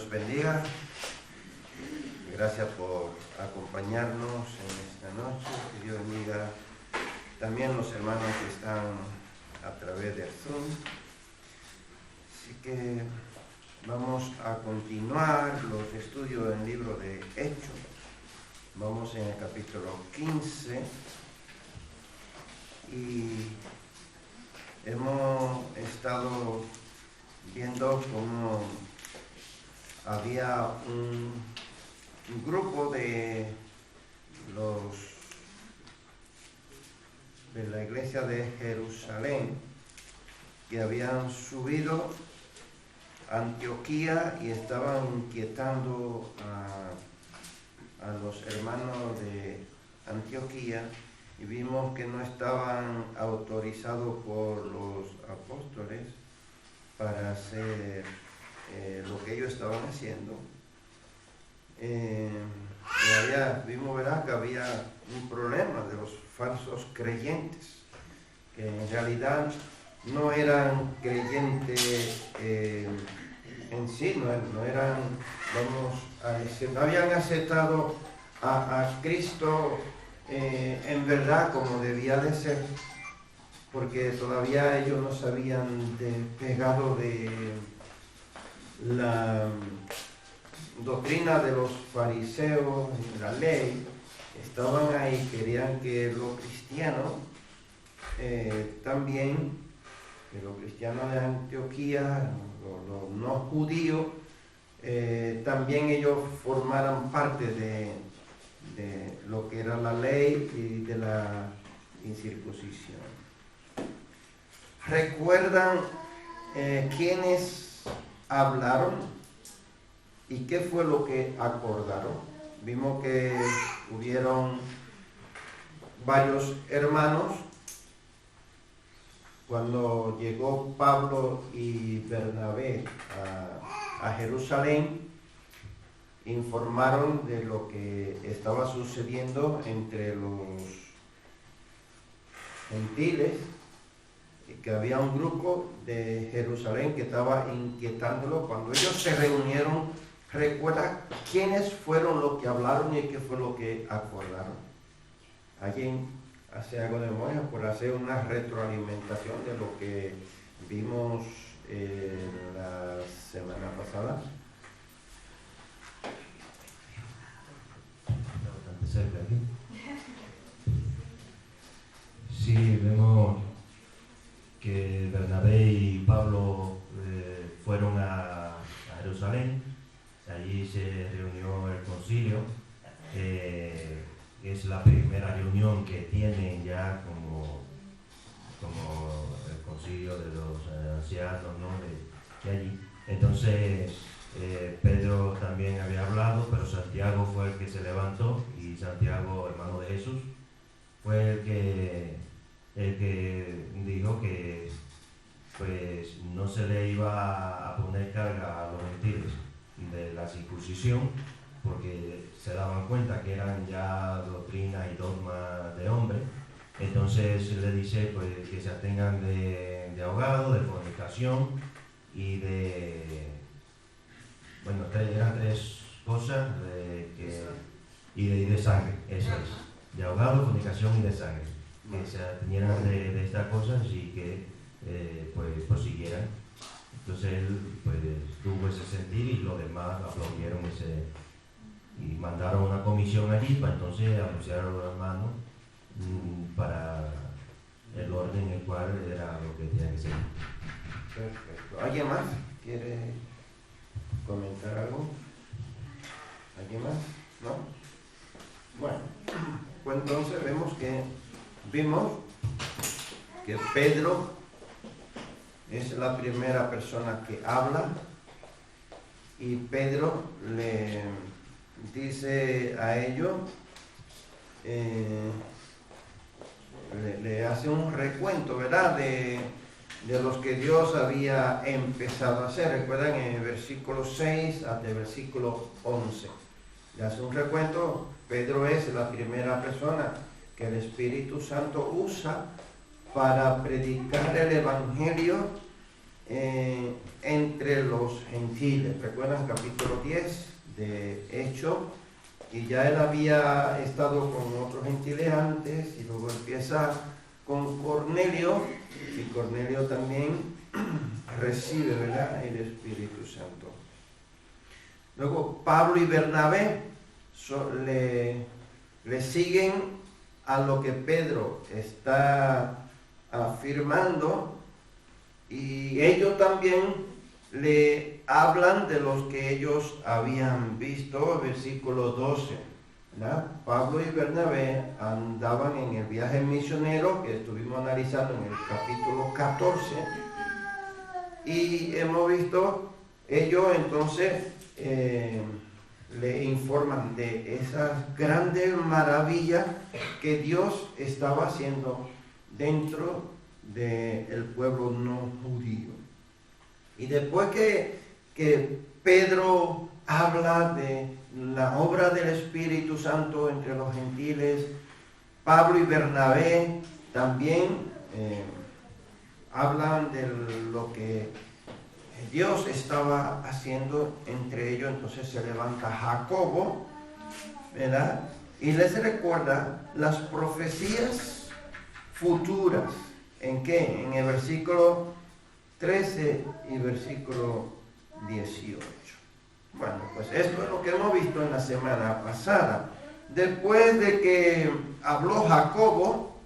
Dios bendiga. Gracias por acompañarnos en esta noche. Que Dios bendiga también los hermanos que están a través del Zoom. Así que vamos a continuar los estudios del libro de Hechos. Vamos en el capítulo 15 y hemos estado viendo cómo había un grupo de la iglesia de Jerusalén que habían subido a Antioquía y estaban inquietando a los hermanos de Antioquía, y vimos que no estaban autorizados por los apóstoles para hacer lo que ellos estaban haciendo. Vimos, ¿verdad?, que había un problema de los falsos creyentes, que en realidad no eran creyentes en sí, no eran, vamos a decir, no habían aceptado a Cristo en verdad como debía de ser, porque todavía ellos no se habían despegado de la doctrina de los fariseos, la ley. Estaban ahí, querían que los cristianos también, que los cristianos de Antioquía, los no judíos, también ellos formaran parte de lo que era la ley y de la incircuncisión. ¿Recuerdan quiénes hablaron y qué fue lo que acordaron? Vimos que hubieron varios hermanos. Cuando llegó Pablo y Bernabé a Jerusalén, informaron de lo que estaba sucediendo entre los gentiles, y que había un grupo de Jerusalén que estaba inquietándolo. Cuando ellos se reunieron, recuerda quiénes fueron los que hablaron y qué fue lo que acordaron. ¿Alguien hace algo de memoria por hacer una retroalimentación de lo que vimos la semana pasada? Cerca aquí. Sí, vemos que Bernabé y Pablo fueron a Jerusalén. Allí se reunió el concilio. Es la primera reunión que tienen ya como el concilio de los ancianos, ¿no?, de allí. Entonces Pedro también había hablado, pero Santiago fue el que se levantó, y Santiago, hermano de Jesús, fue el que dijo que pues no se le iba a poner carga a los gentiles de la circuncisión, porque se daban cuenta que eran ya doctrinas y dogmas de hombre. Entonces le dice pues que se atengan de ahogado, de fornicación y eran tres cosas, y de sangre, eso es, de ahogado, fornicación y de sangre, que se atendieran de estas cosas y que pues prosiguieran. Entonces él pues tuvo ese sentir, y los demás aplaudieron y mandaron una comisión allí para entonces anunciar a los hermanos para el orden en el cual era lo que tenía que ser. Perfecto. ¿Alguien más quiere comentar algo? ¿Alguien más? ¿No? Bueno, pues entonces vimos que Pedro es la primera persona que habla, y Pedro le dice a ellos, le hace un recuento, ¿verdad?, de los que Dios había empezado a hacer. Recuerdan, en el versículo 6 hasta el versículo 11. Le hace un recuento. Pedro es la primera persona que el Espíritu Santo usa para predicar el Evangelio entre los gentiles. ¿Recuerdan capítulo 10 de Hechos? Y ya él había estado con otros gentiles antes y luego empieza con Cornelio, y Cornelio también recibe, ¿verdad?, el Espíritu Santo. Luego Pablo y Bernabé le siguen a lo que Pedro está afirmando, y ellos también le hablan de los que ellos habían visto. Versículo 12, ¿verdad? Pablo y Bernabé andaban en el viaje misionero que estuvimos analizando en el capítulo 14, y hemos visto, ellos entonces le informan de esas grandes maravillas que Dios estaba haciendo dentro del pueblo no judío. Y después que Pedro habla de la obra del Espíritu Santo entre los gentiles, Pablo y Bernabé también hablan de lo que Dios estaba haciendo entre ellos. Entonces se levanta Jacobo, ¿verdad?, y les recuerda las profecías futuras. ¿En qué? En el versículo 13 y versículo 18. Bueno, pues esto es lo que hemos visto en la semana pasada. Después de que habló Jacobo,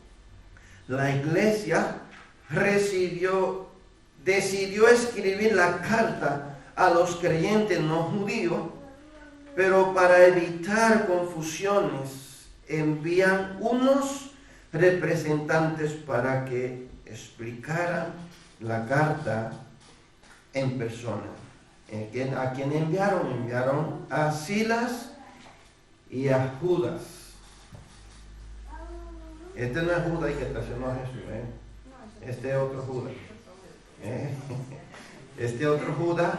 la iglesia decidió escribir la carta a los creyentes no judíos, pero para evitar confusiones envían unos representantes para que explicaran la carta en persona. ¿A quién enviaron? Enviaron a Silas y a Judas. Este no es Judas y que traicionó a Jesús, este es otro Judas. Este otro Judas,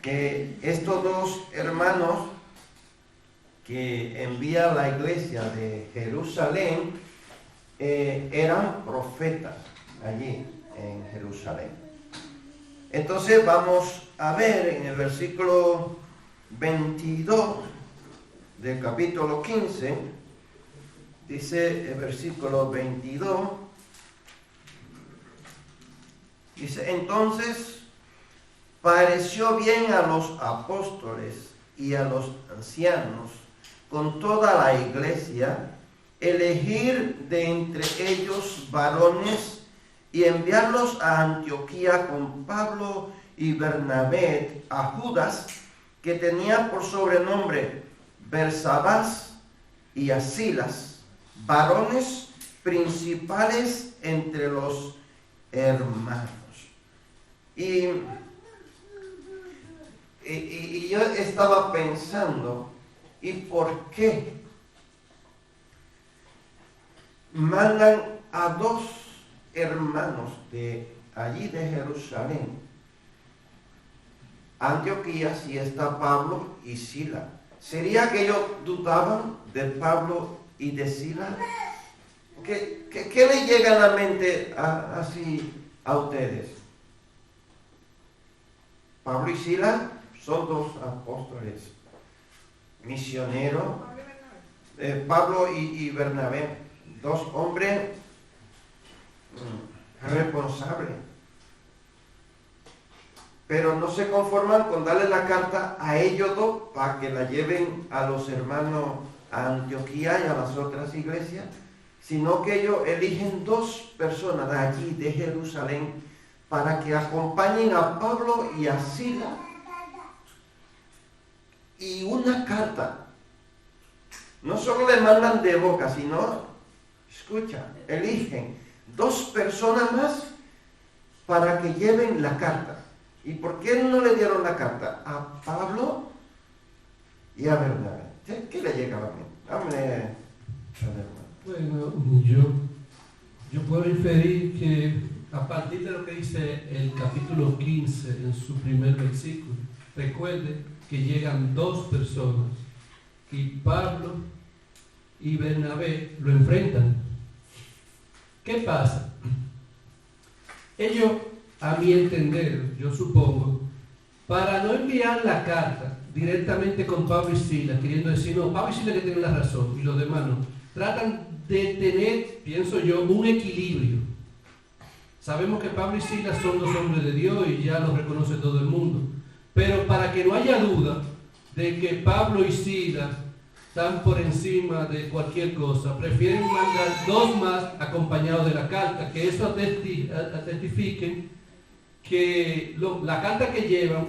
que estos dos hermanos que envía a la iglesia de Jerusalén eran profetas allí en Jerusalén. Entonces vamos a ver en el versículo 22 del capítulo 15, dice el versículo 22, dice: entonces pareció bien a los apóstoles y a los ancianos con toda la iglesia elegir de entre ellos varones y enviarlos a Antioquía con Pablo y Bernabé, a Judas, que tenía por sobrenombre Bersabás, y a Silas, varones principales entre los hermanos. Y yo estaba pensando, ¿y por qué mandan a dos hermanos de allí de Jerusalén a Antioquía si está Pablo y Silas? ¿Sería que ellos dudaban de Pablo y de Silas? ¿Qué le llega a la mente así a ustedes? Pablo y Silas son dos apóstoles, misioneros. Pablo y Bernabé, dos hombres responsables, pero no se conforman con darle la carta a ellos dos para que la lleven a los hermanos a Antioquía y a las otras iglesias, sino que ellos eligen dos personas de allí, de Jerusalén, para que acompañen a Pablo y a Silas, y una carta. No solo le mandan de boca, sino, escucha, eligen dos personas más para que lleven la carta. ¿Y por qué no le dieron la carta a Pablo y a Bernabé? ¿Qué le llega a la mente? Dame, bueno, yo puedo inferir que a partir de lo que dice el capítulo 15 en su primer versículo, recuerde que llegan dos personas y Pablo y Bernabé lo enfrentan. ¿Qué pasa? Ellos a mi entender, yo supongo, para no enviar la carta directamente con Pablo y Silas, queriendo decir, no, Pablo y Silas que tienen la razón y los demás no. Tratan de tener, pienso yo, un equilibrio. Sabemos que Pablo y Silas son los hombres de Dios y ya los reconoce todo el mundo. Pero para que no haya duda de que Pablo y Silas están por encima de cualquier cosa, prefieren mandar 2 más acompañados de la carta, que eso testifiquen que la carta que llevan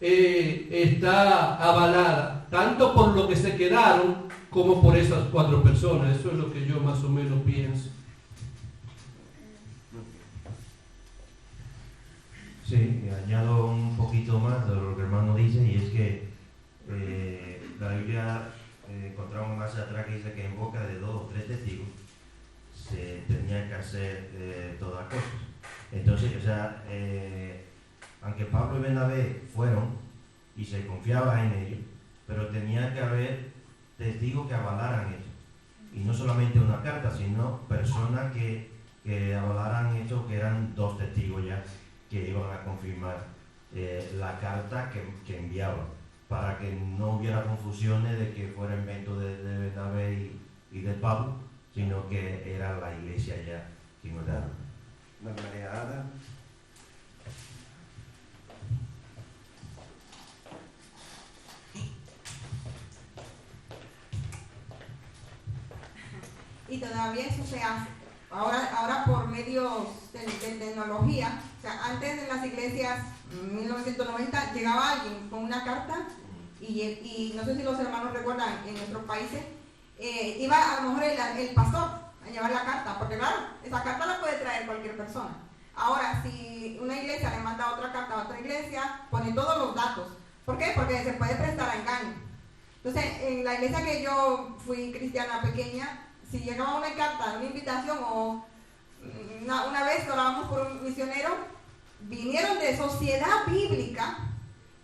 está avalada tanto por lo que se quedaron como por esas 4 personas. Eso es lo que yo más o menos pienso. Sí, añado un poquito más de lo que el hermano dice, y es que la Biblia encontramos más atrás que dice que en boca de 2 o 3 testigos se tenía que hacer todas cosas. Entonces, o sea, aunque Pablo y Bernabé fueron y se confiaba en ellos, pero tenía que haber testigos que avalaran eso. Y no solamente una carta, sino personas que avalaran eso, que eran 2 testigos ya, que iban a confirmar la carta que enviaban, para que no hubiera confusiones de que fuera invento de Bernabé y de Pablo, sino que era la iglesia ya quien lo daba. La mareada. Y todavía eso se hace. Ahora por medios de tecnología, o sea, antes en las iglesias, en 1990, llegaba alguien con una carta y no sé si los hermanos recuerdan, en nuestros países, iba a lo mejor el pastor a llevar la carta, porque claro, esa carta la puede traer cualquier persona. Ahora, si una iglesia le manda otra carta a otra iglesia, pone todos los datos. ¿Por qué? Porque se puede prestar a engaño. Entonces, en la iglesia que yo fui cristiana pequeña, si llegaba una carta, una invitación o una vez que orábamos por un misionero, vinieron de Sociedad Bíblica,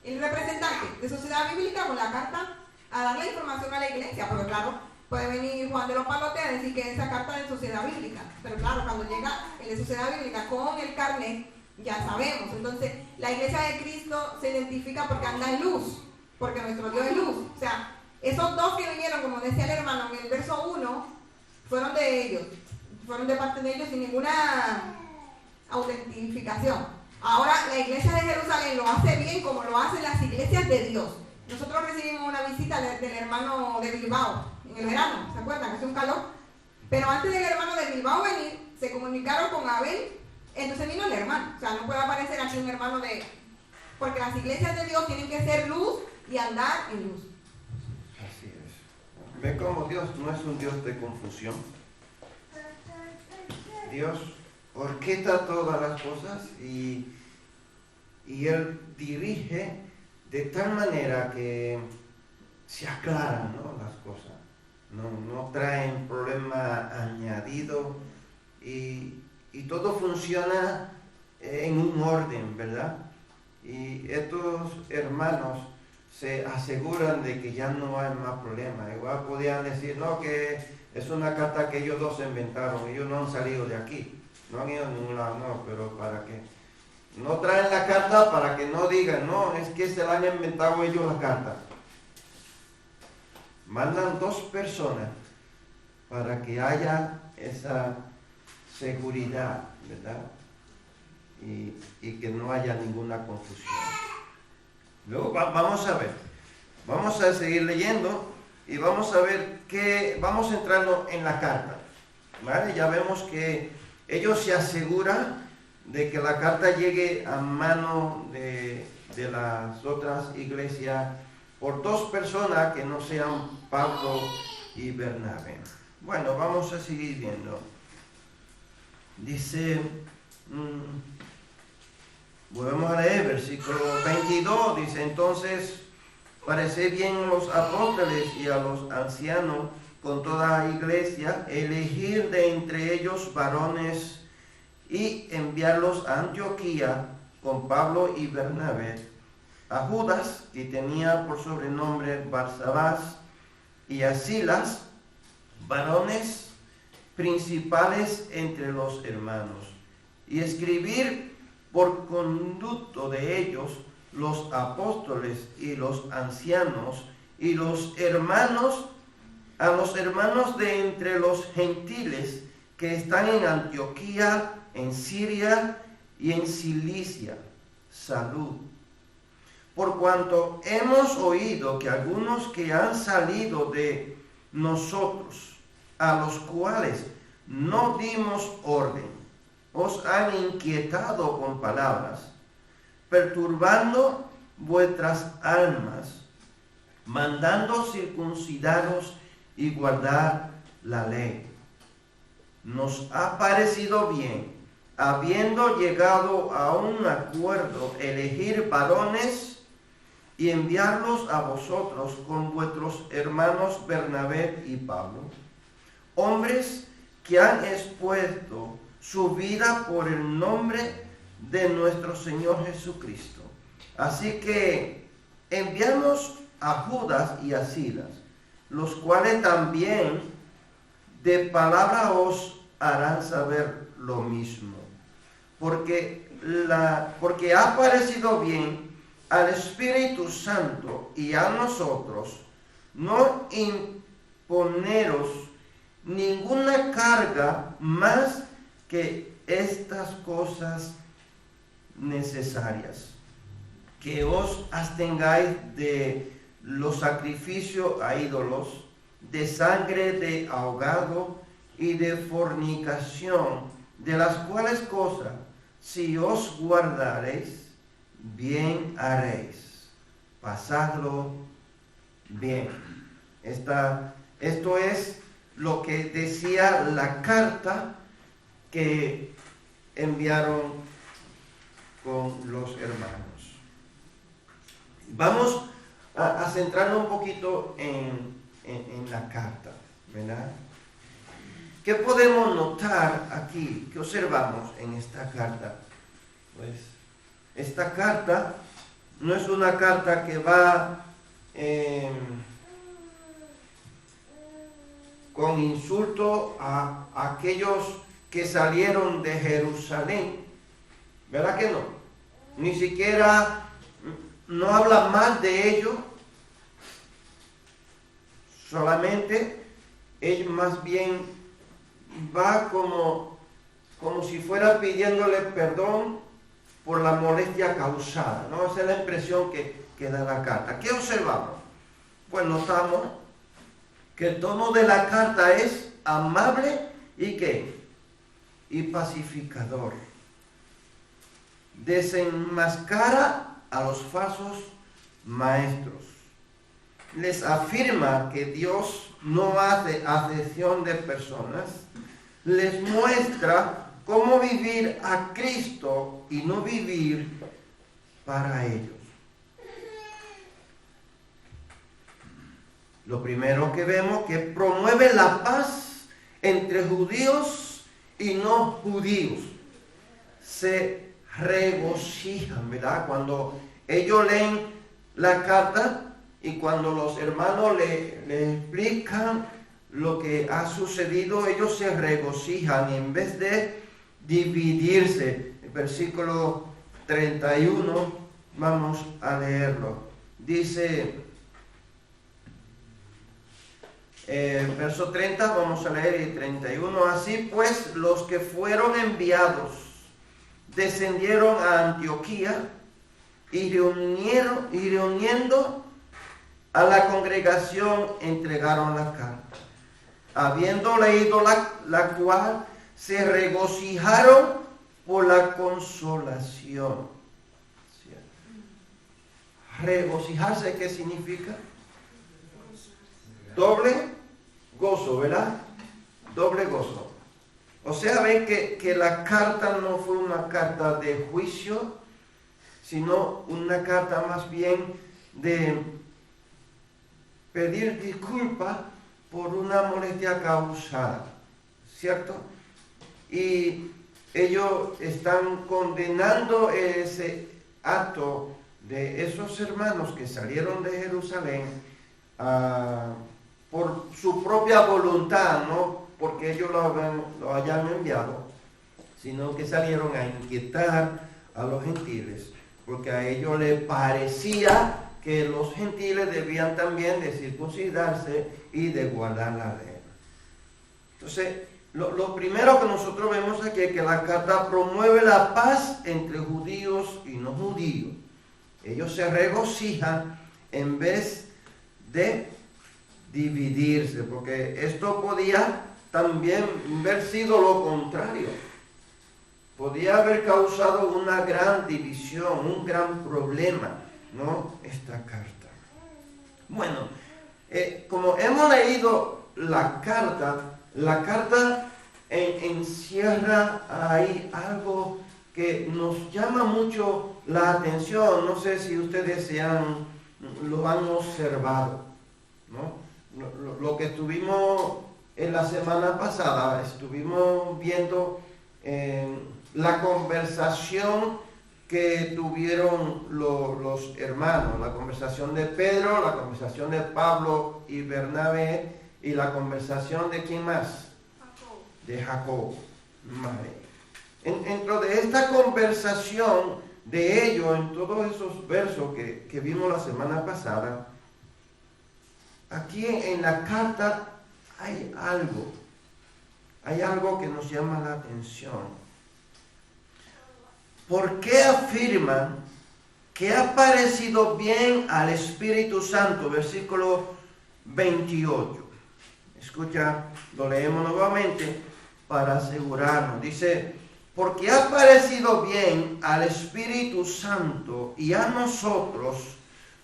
el representante de Sociedad Bíblica con la carta a darle información a la iglesia, porque claro, puede venir Juan de los Palotes a decir que esa carta es de Sociedad Bíblica, pero claro, cuando llega el de Sociedad Bíblica con el carnet, ya sabemos. Entonces, la iglesia de Cristo se identifica porque anda en luz, porque nuestro Dios es luz. O sea, esos 2 que vinieron, como decía el hermano en el verso 1, fueron de ellos, fueron de parte de ellos sin ninguna autentificación. Ahora, la iglesia de Jerusalén lo hace bien como lo hacen las iglesias de Dios. Nosotros recibimos una visita del hermano de Bilbao en el verano, ¿se acuerdan? Hace un calor. Pero antes del hermano de Bilbao venir, se comunicaron con Abel, entonces vino el hermano. O sea, no puede aparecer aquí un hermano de... Porque las iglesias de Dios tienen que ser luz y andar en luz. Así es. Ve cómo Dios no es un Dios de confusión. Dios orquesta todas las cosas y Él dirige de tal manera que se aclaran, ¿no?, las cosas. No traen problema añadido y todo funciona en un orden, ¿verdad? Y estos hermanos se aseguran de que ya no hay más problema. Igual podían decir, no, que es una carta que ellos 2 inventaron, ellos no han salido de aquí, no han ido a ningún lado, no, pero ¿para qué? No traen la carta para que no digan, no, es que se la han inventado ellos la carta. Mandan 2 personas para que haya esa seguridad, ¿verdad? Y que no haya ninguna confusión. Luego vamos a ver, vamos a seguir leyendo y vamos a ver vamos entrando en la carta, ¿vale? Ya vemos que ellos se aseguran de que la carta llegue a mano de las otras iglesias por 2 personas que no sean Pablo y Bernabé. Bueno, vamos a seguir viendo. Dice, volvemos a leer, versículo 22, dice, entonces parece bien a los apóstoles y a los ancianos con toda la iglesia elegir de entre ellos varones y enviarlos a Antioquía con Pablo y Bernabé, a Judas, que tenía por sobrenombre Barsabás, y a Silas, varones principales entre los hermanos, y escribir por conducto de ellos, los apóstoles y los ancianos y los hermanos, a los hermanos de entre los gentiles que están en Antioquía, en Siria y en Cilicia, salud. Por cuanto hemos oído que algunos que han salido de nosotros, a los cuales no dimos orden, os han inquietado con palabras, perturbando vuestras almas, mandando circuncidaros y guardar la ley. Nos ha parecido bien, habiendo llegado a un acuerdo, elegir varones y enviarlos a vosotros con vuestros hermanos Bernabé y Pablo, hombres que han expuesto su vida por el nombre de nuestro Señor Jesucristo. Así que enviamos a Judas y a Silas, los cuales también de palabra os harán saber lo mismo, porque ha parecido bien al Espíritu Santo y a nosotros no imponeros ninguna carga más que estas cosas necesarias, que os abstengáis de los sacrificios a ídolos, de sangre de ahogado y de fornicación, de las cuales cosas, si os guardareis, bien haréis. Pasadlo bien. Esto es lo que decía la carta que enviaron con los hermanos. Vamos a centrarnos un poquito en la carta, ¿verdad? ¿Qué podemos notar aquí? ¿Qué observamos en esta carta? Pues esta carta no es una carta que va con insulto a aquellos que salieron de Jerusalén, ¿verdad que no? Ni siquiera no habla mal de ellos, solamente él más bien va como si fuera pidiéndole perdón por la molestia causada, ¿no? Esa es la impresión que da la carta. ¿Qué observamos? Pues notamos que el tono de la carta es amable y ¿qué? Y pacificador. Desenmascara a los falsos maestros. Les afirma que Dios no hace acepción de personas. Les muestra cómo vivir a Cristo y no vivir para ellos. Lo primero que vemos que promueve la paz entre judíos y no judíos. Se regocijan, ¿verdad? Cuando ellos leen la carta y cuando los hermanos le explican lo que ha sucedido, ellos se regocijan y en vez de dividirse. El versículo 31, vamos a leerlo. Dice, verso 30, vamos a leer el 31. Así pues, los que fueron enviados descendieron a Antioquía y reuniendo a la congregación entregaron la carta. Habiendo leído la cual, se regocijaron por la consolación. Regocijarse, ¿qué significa? Doble gozo, ¿verdad? Doble gozo. O sea, ven que la carta no fue una carta de juicio, sino una carta más bien de pedir disculpas por una molestia causada, ¿cierto? Y ellos están condenando ese acto de esos hermanos que salieron de Jerusalén por su propia voluntad, no porque ellos lo hayan enviado, sino que salieron a inquietar, a los gentiles, porque a ellos les parecía que los gentiles debían también de circuncidarse y de guardar la ley. Entonces, lo primero que nosotros vemos aquí es que la carta promueve la paz entre judíos y no judíos. Ellos se regocijan en vez de dividirse, porque esto podía también haber sido lo contrario. Podía haber causado una gran división, un gran problema, ¿no? Esta carta. Bueno, como hemos leído la carta encierra ahí algo que nos llama mucho la atención. No sé si ustedes lo han observado, ¿no? Lo que estuvimos en la semana pasada, estuvimos viendo la conversación que tuvieron los hermanos, la conversación de Pedro, la conversación de Pablo y Bernabé, y la conversación de ¿quién más? Jacob. De Jacob. Dentro de esta conversación de ellos, en todos esos versos que vimos la semana pasada, aquí en la carta hay algo que nos llama la atención. ¿Por qué afirman que ha parecido bien al Espíritu Santo? Versículo 28. Escucha, lo leemos nuevamente para asegurarnos. Dice, porque ha parecido bien al Espíritu Santo y a nosotros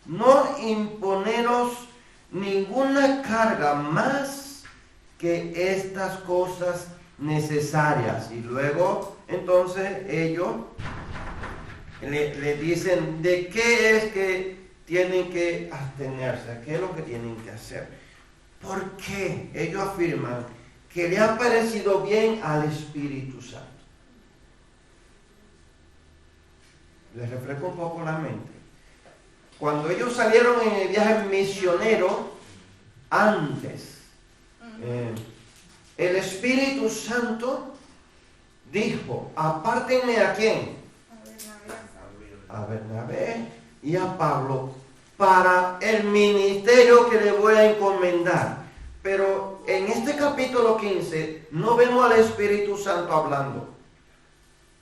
no imponeros ninguna carga más que estas cosas necesarias. Y luego, entonces, ellos le dicen de qué es que tienen que abstenerse, qué es lo que tienen que hacer. ¿Por qué? Ellos afirman que le ha parecido bien al Espíritu Santo. Les refresco un poco la mente. Cuando ellos salieron en el viaje misionero, antes, el Espíritu Santo dijo, apártenme ¿a quién? A Bernabé y a Pablo para el ministerio que le voy a encomendar. Pero en este capítulo 15 no vemos al Espíritu Santo hablando,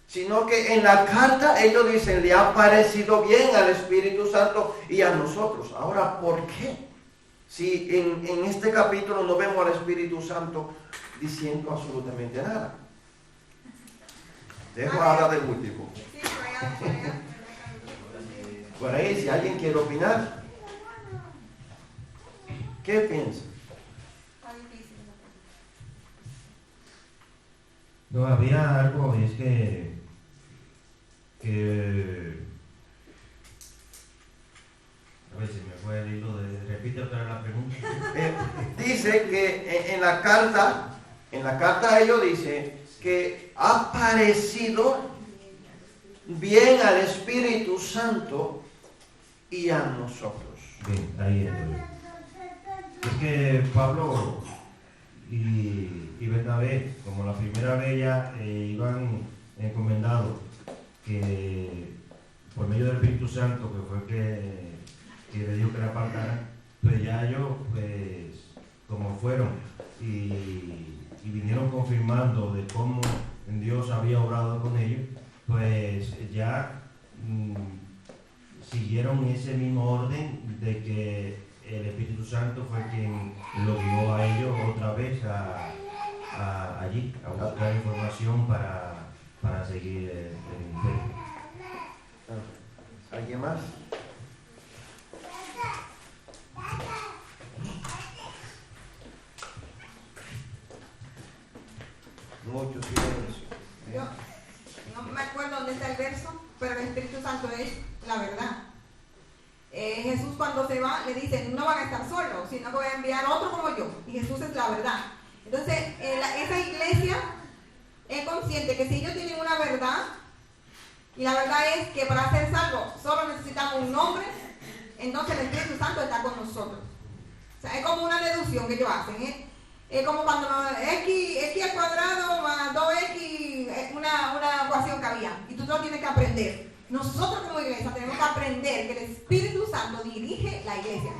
sino que en la carta ellos dicen, le ha parecido bien al Espíritu Santo y a nosotros. Ahora, ¿por qué? Si en este capítulo no vemos al Espíritu Santo diciendo absolutamente nada. Dejo ahora del último. Por ahí, si alguien quiere opinar, ¿qué piensa? No, había algo, es que a ver si me fue el hilo repite otra vez la pregunta. Dice que en la carta ellos dicen que ha parecido bien al Espíritu Santo y a nosotros. Bien, ahí estoy. Es que Pablo y Bernabé, como la primera vez ya iban encomendados, que por medio del Espíritu Santo, que fue que le dijo que la apartaran, pues ya ellos, pues, como fueron y vinieron confirmando de cómo Dios había obrado con ellos, pues ya siguieron ese mismo orden de que el Espíritu Santo fue quien lo guió a ellos otra vez allí, a buscar información para seguir el ministerio. ¿Alguien más? Mucho silencio. Yo no me acuerdo dónde está el verso, pero el Espíritu Santo es la verdad. Jesús cuando se va le dice, no van a estar solos, sino que voy a enviar otro como yo. Y Jesús es la verdad. Entonces, esa iglesia es consciente que si ellos tienen una verdad, y la verdad es que para ser salvos solo necesitamos un nombre, entonces el Espíritu Santo está con nosotros. O sea, es como una deducción que ellos hacen. Es como cuando x al cuadrado más 2x una ecuación que había, y tú lo tienes que aprender. Nosotros como iglesia tenemos que aprender que el Espíritu Santo dirige la iglesia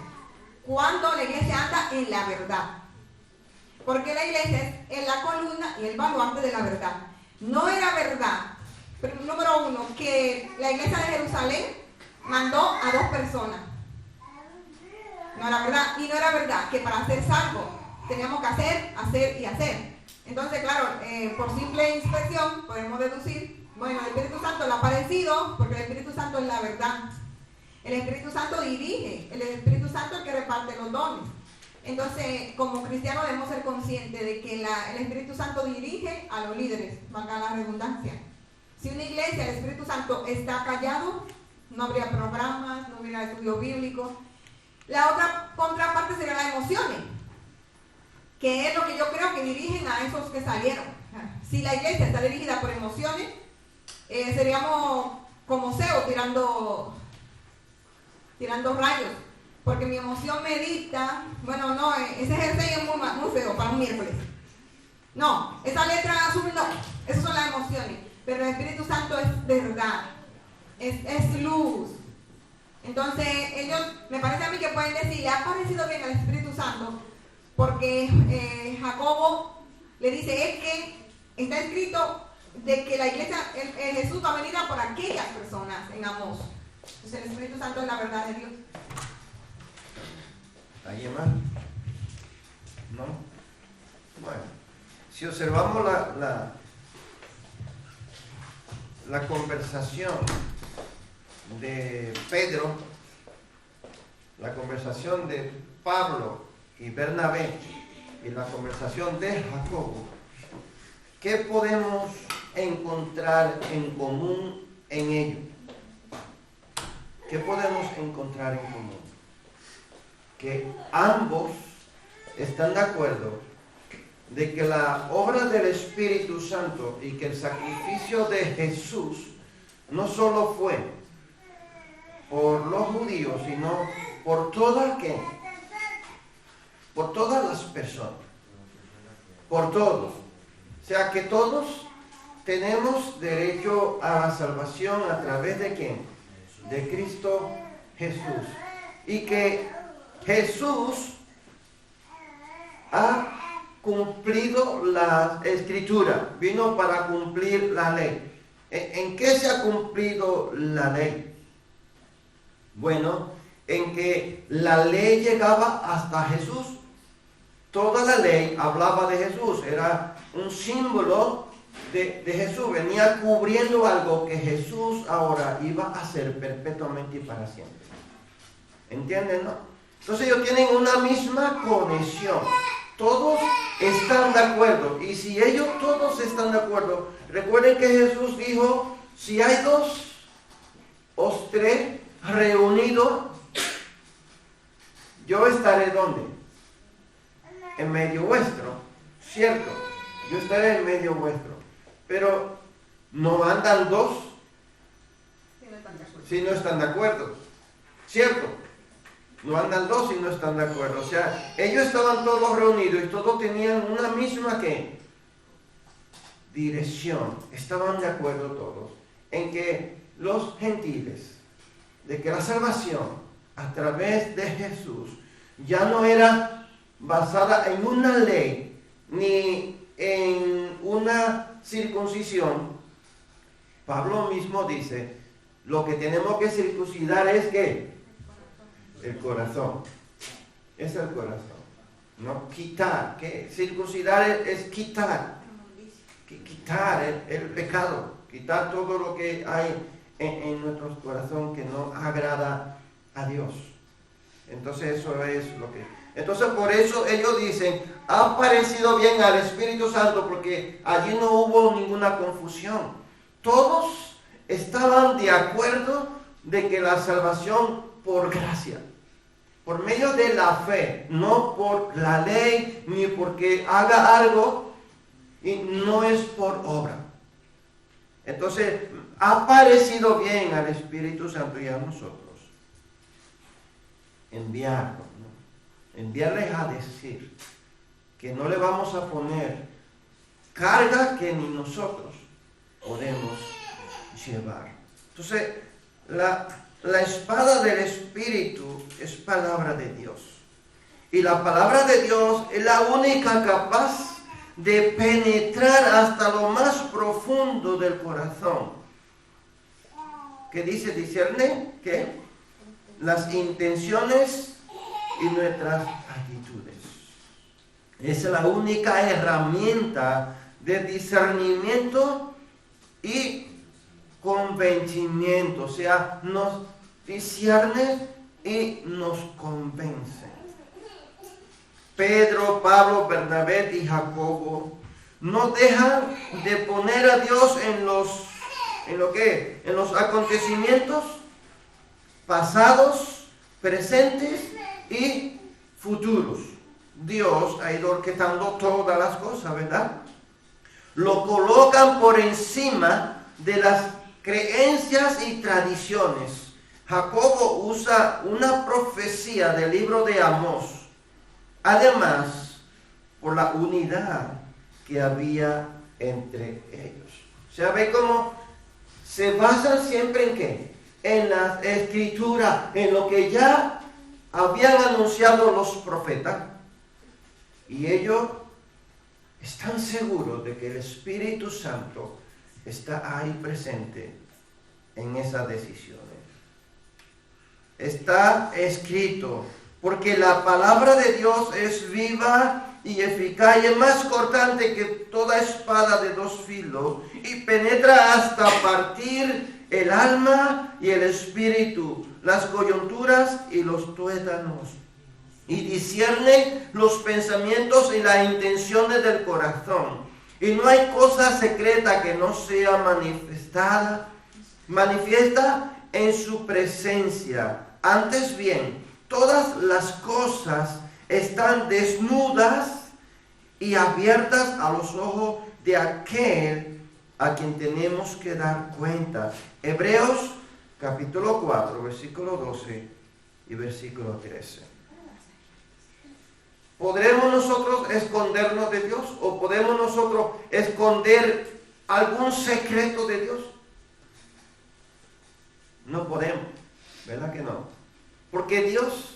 cuando la iglesia anda en la verdad. Porque la iglesia es la columna y el baluarte de la verdad. No era verdad, pero número uno, que la iglesia de Jerusalén mandó a 2 personas. No era verdad. Y no era verdad que para ser salvos teníamos que hacer y hacer. Entonces, claro, por simple inspección podemos deducir, bueno, el Espíritu Santo le ha parecido, porque el Espíritu Santo es la verdad. El Espíritu Santo dirige, el Espíritu Santo es el que reparte los dones. Entonces, como cristianos debemos ser conscientes de que el Espíritu Santo dirige a los líderes, valga la redundancia. Si una iglesia, el Espíritu Santo está callado, no habría programas, no habría estudio bíblico. La otra contraparte sería las emociones, que es lo que yo creo que dirigen a esos que salieron. Si la iglesia está dirigida por emociones, seríamos como Zeus tirando rayos, porque mi emoción me dicta, bueno, no, ese jersey es muy feo para un miércoles. No, esa letra azul no, esas son las emociones, pero el Espíritu Santo es verdad, es luz. Entonces, ellos, me parece a mí que pueden decir, le ha parecido bien al Espíritu Santo, porque Jacobo le dice, es que está escrito de que la iglesia, Jesús va a venir a por aquellas personas en Amós. Entonces, el Espíritu Santo es la verdad de Dios. ¿Alguien más? ¿No? Bueno, si observamos la conversación de Pedro, la conversación de Pablo y Bernabé y la conversación de Jacobo, ¿qué podemos encontrar en común en ello? ¿Qué podemos encontrar en común? Que ambos están de acuerdo de que la obra del Espíritu Santo y que el sacrificio de Jesús no solo fue por los judíos, sino por todas las personas, por todos. O sea que todos tenemos derecho a la salvación a través de ¿quién? De Cristo Jesús. Y que Jesús ha cumplido la Escritura, vino para cumplir la ley. ¿En qué se ha cumplido la ley? Bueno, en que la ley llegaba hasta Jesús. Toda la ley hablaba de Jesús, era un símbolo de Jesús, venía cubriendo algo que Jesús ahora iba a hacer perpetuamente y para siempre. ¿Entienden, no? Entonces ellos tienen una misma conexión. Todos están de acuerdo. Y si ellos todos están de acuerdo, recuerden que Jesús dijo, si hay 2 o 3 reunidos, yo estaré ¿dónde? En medio vuestro, ¿cierto? Yo estaré en medio vuestro. Pero no andan 2 si no están de acuerdo, ¿cierto? No andan 2 si no están de acuerdo. O sea, ellos estaban todos reunidos y todos tenían una misma ¿qué? Dirección. Estaban de acuerdo todos en que los gentiles, de que la salvación a través de Jesús ya no era basada en una ley ni en una circuncisión. Pablo mismo dice, lo que tenemos que circuncidar es ¿qué? El corazón. Es el corazón. No quitar. ¿Qué? Circuncidar es quitar. Quitar el pecado. Quitar todo lo que hay en nuestro corazón que no agrada a Dios. Entonces eso es lo que... Entonces por eso ellos dicen, ha parecido bien al Espíritu Santo, porque allí no hubo ninguna confusión. Todos estaban de acuerdo de que la salvación por gracia, por medio de la fe, no por la ley, ni porque haga algo, y no es por obra. Entonces, ha parecido bien al Espíritu Santo y a nosotros enviarlo, ¿no? Enviarles a decir que no le vamos a poner carga que ni nosotros podemos llevar. Entonces, la espada del Espíritu es palabra de Dios. Y la palabra de Dios es la única capaz de penetrar hasta lo más profundo del corazón. ¿Qué dice? Discierne que las intenciones y nuestras actitudes. Es la única herramienta de discernimiento y convencimiento. O sea, nos discierne y nos convence. Pedro, Pablo, Bernabé y Jacobo no dejan de poner a Dios en los acontecimientos pasados, presentes y futuros. Dios ha ido orquestando todas las cosas, ¿verdad? Lo colocan por encima de las creencias y tradiciones. Jacobo usa una profecía del libro de Amós. Además, por la unidad que había entre ellos. O sea, ve cómo se basan siempre en ¿qué? En la escritura, en lo que ya habían anunciado los profetas. Y ellos están seguros de que el Espíritu Santo está ahí presente en esas decisiones. Está escrito, porque la palabra de Dios es viva y eficaz y es más cortante que toda espada de dos filos y penetra hasta partir el alma y el espíritu, las coyunturas y los tuétanos, y discierne los pensamientos y las intenciones del corazón. Y no hay cosa secreta que no sea manifiesta en su presencia. Antes bien, todas las cosas están desnudas y abiertas a los ojos de aquel a quien tenemos que dar cuenta. Hebreos capítulo 4, versículo 12 y versículo 13. ¿Podremos nosotros escondernos de Dios o podemos nosotros esconder algún secreto de Dios? No podemos, ¿verdad que no? Porque Dios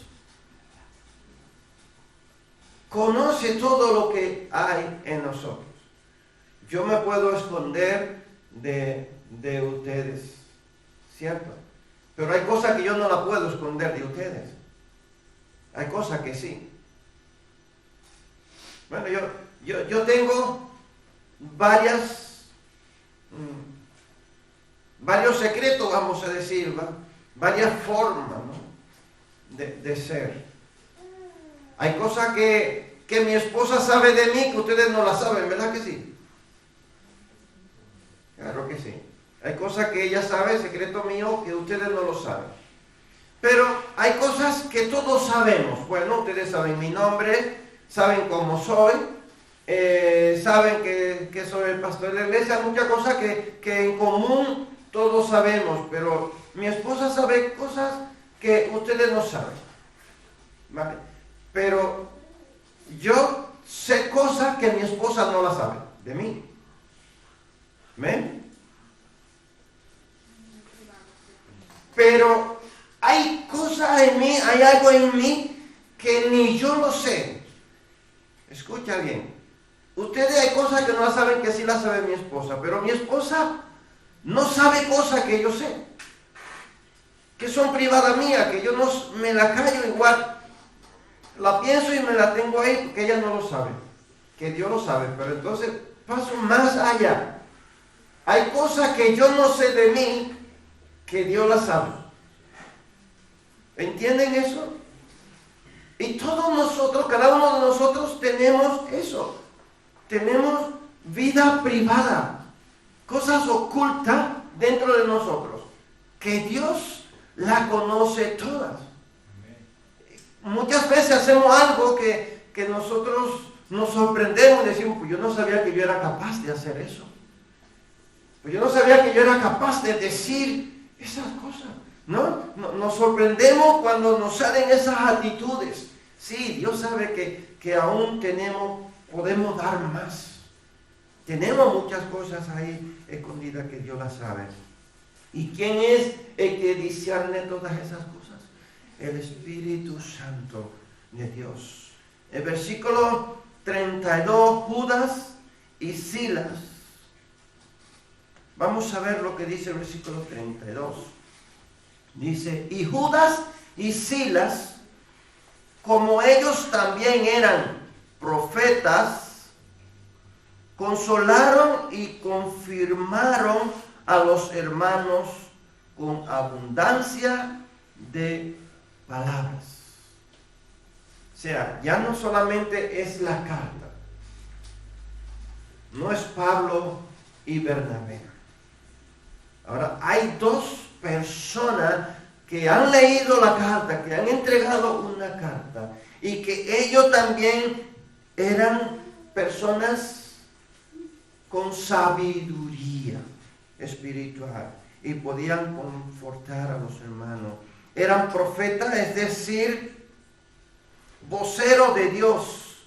conoce todo lo que hay en nosotros. Yo me puedo esconder de ustedes, ¿cierto? Pero hay cosas que yo no la puedo esconder de ustedes. Hay cosas que sí. Bueno, yo tengo varios secretos, vamos a decir, ¿va? Varias formas, ¿no? de ser. Hay cosas que mi esposa sabe de mí que ustedes no la saben, ¿verdad que sí? Claro que sí. Hay cosas que ella sabe, secreto mío, que ustedes no lo saben. Pero hay cosas que todos sabemos. Bueno, ustedes saben mi nombre, saben cómo soy, saben que soy el pastor de la iglesia, muchas cosas que en común todos sabemos, pero mi esposa sabe cosas que ustedes no saben. ¿Vale? Pero yo sé cosas que mi esposa no la sabe de mí. ¿Ven? Pero hay cosas en mí, hay algo en mí que ni yo lo sé. Escucha bien. Ustedes hay cosas que no saben que sí las sabe mi esposa, pero mi esposa no sabe cosas que yo sé, que son privadas mías, que yo no me la callo igual. La pienso y me la tengo ahí porque ella no lo sabe, que Dios lo sabe, pero entonces paso más allá. Hay cosas que yo no sé de mí que Dios las sabe. ¿Entienden eso? Y todos nosotros, cada uno de nosotros tenemos eso. Tenemos vida privada, cosas ocultas dentro de nosotros, que Dios la conoce todas. Muchas veces hacemos algo que nosotros nos sorprendemos y decimos, pues yo no sabía que yo era capaz de hacer eso. Pues yo no sabía que yo era capaz de decir esas cosas. ¿No? Nos sorprendemos cuando nos salen esas actitudes. Sí, Dios sabe que aún podemos dar más. Tenemos muchas cosas ahí escondidas que Dios las sabe. ¿Y quién es el que discierne todas esas cosas? El Espíritu Santo de Dios. El versículo 32, Judas y Silas. Vamos a ver lo que dice el versículo 32. Dice, y Judas y Silas, como ellos también eran profetas, consolaron y confirmaron a los hermanos con abundancia de palabras. O sea, ya no solamente es la carta, no es Pablo y Bernabé. Ahora, hay dos personas que han leído la carta, que han entregado una carta, y que ellos también eran personas con sabiduría espiritual y podían confortar a los hermanos. Eran profetas, es decir, voceros de Dios,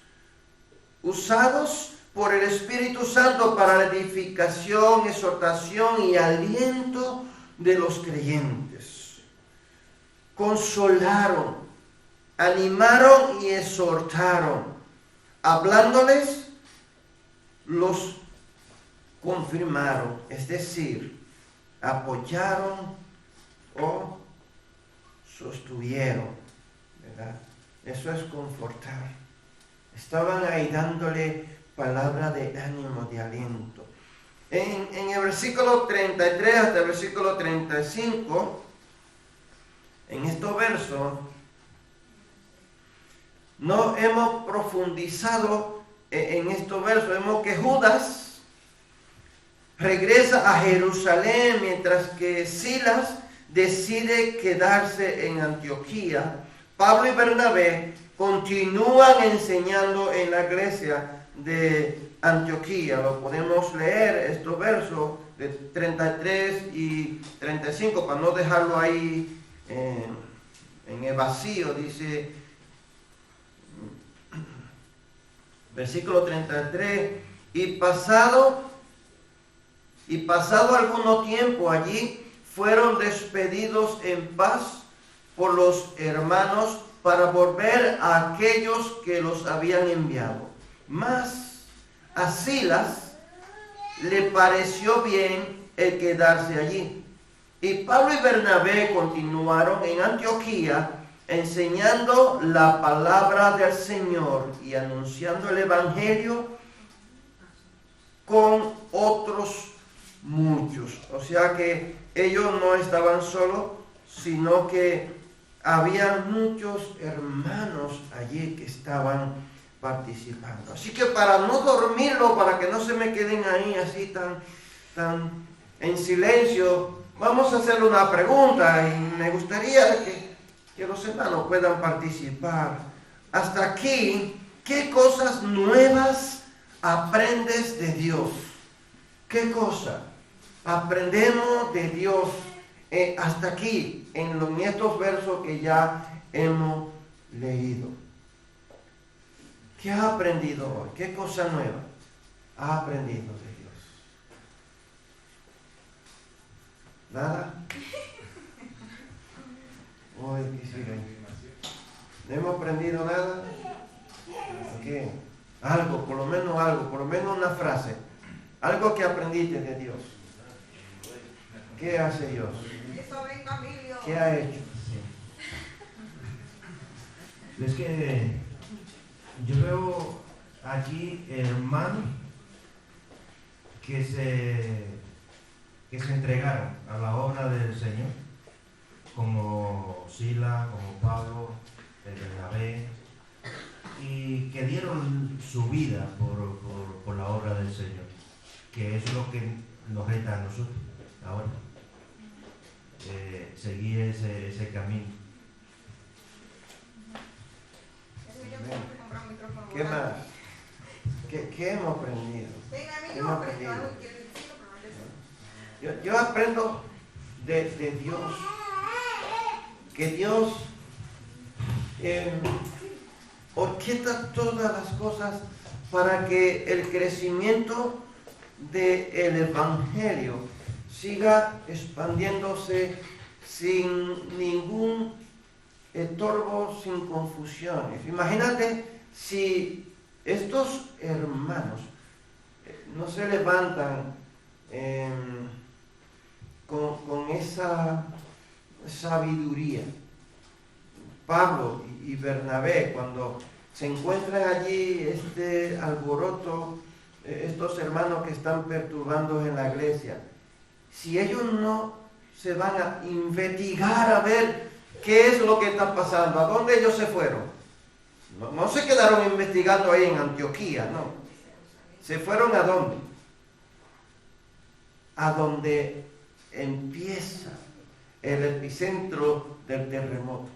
usados por el Espíritu Santo para la edificación, exhortación y aliento de los creyentes. Consolaron, animaron y exhortaron. Hablándoles, los confirmaron, es decir, apoyaron o sostuvieron, ¿verdad? Eso es confortar. Estaban ahí dándole palabra de ánimo, de aliento. En el versículo 33 hasta el versículo 35, en estos versos, no hemos profundizado en estos versos. Vemos que Judas regresa a Jerusalén, mientras que Silas decide quedarse en Antioquía. Pablo y Bernabé continúan enseñando en la iglesia de Antioquía. Lo podemos leer, estos versos de 33 y 35, para no dejarlo ahí en el vacío. Dice, versículo 33, y pasado algún tiempo allí, fueron despedidos en paz por los hermanos para volver a aquellos que los habían enviado. Mas a Silas le pareció bien el quedarse allí. Y Pablo y Bernabé continuaron en Antioquía enseñando la palabra del Señor y anunciando el Evangelio con otros muchos. O sea que ellos no estaban solos, sino que había muchos hermanos allí que estaban participando. Así que para no dormirlo, para que no se me queden ahí así tan en silencio, vamos a hacerle una pregunta y me gustaría que los hermanos puedan participar. Hasta aquí, ¿qué cosas nuevas aprendes de Dios? ¿Qué cosa aprendemos de Dios hasta aquí, en estos versos que ya hemos leído? ¿Qué has aprendido hoy? ¿Qué cosa nueva has aprendido de Dios? ¿Nada? Hoy, ¿qué sigue? ¿No hemos aprendido nada? ¿Qué? Algo, por lo menos una frase. Algo que aprendiste de Dios. ¿Qué hace Dios? ¿Qué ha hecho? Es que yo veo aquí hermanos que se entregaron a la obra del Señor, como Sila, como Pablo, Bernabé, y que dieron su vida por la obra del Señor, que es lo que nos resta a nosotros ahora, seguir ese camino. ¿Qué más? ¿Qué hemos aprendido? ¿Qué hemos aprendido? Yo aprendo de Dios, que Dios orquesta todas las cosas para que el crecimiento del Evangelio siga expandiéndose sin ningún estorbo, sin confusiones. Imagínate si estos hermanos no se levantan con esa sabiduría. Pablo y Bernabé, cuando se encuentran allí este alboroto, estos hermanos que están perturbando en la iglesia, si ellos no se van a investigar a ver qué es lo que está pasando, a dónde ellos se fueron, no se quedaron investigando ahí en Antioquía, no, se fueron a dónde, a donde empieza el epicentro del terremoto.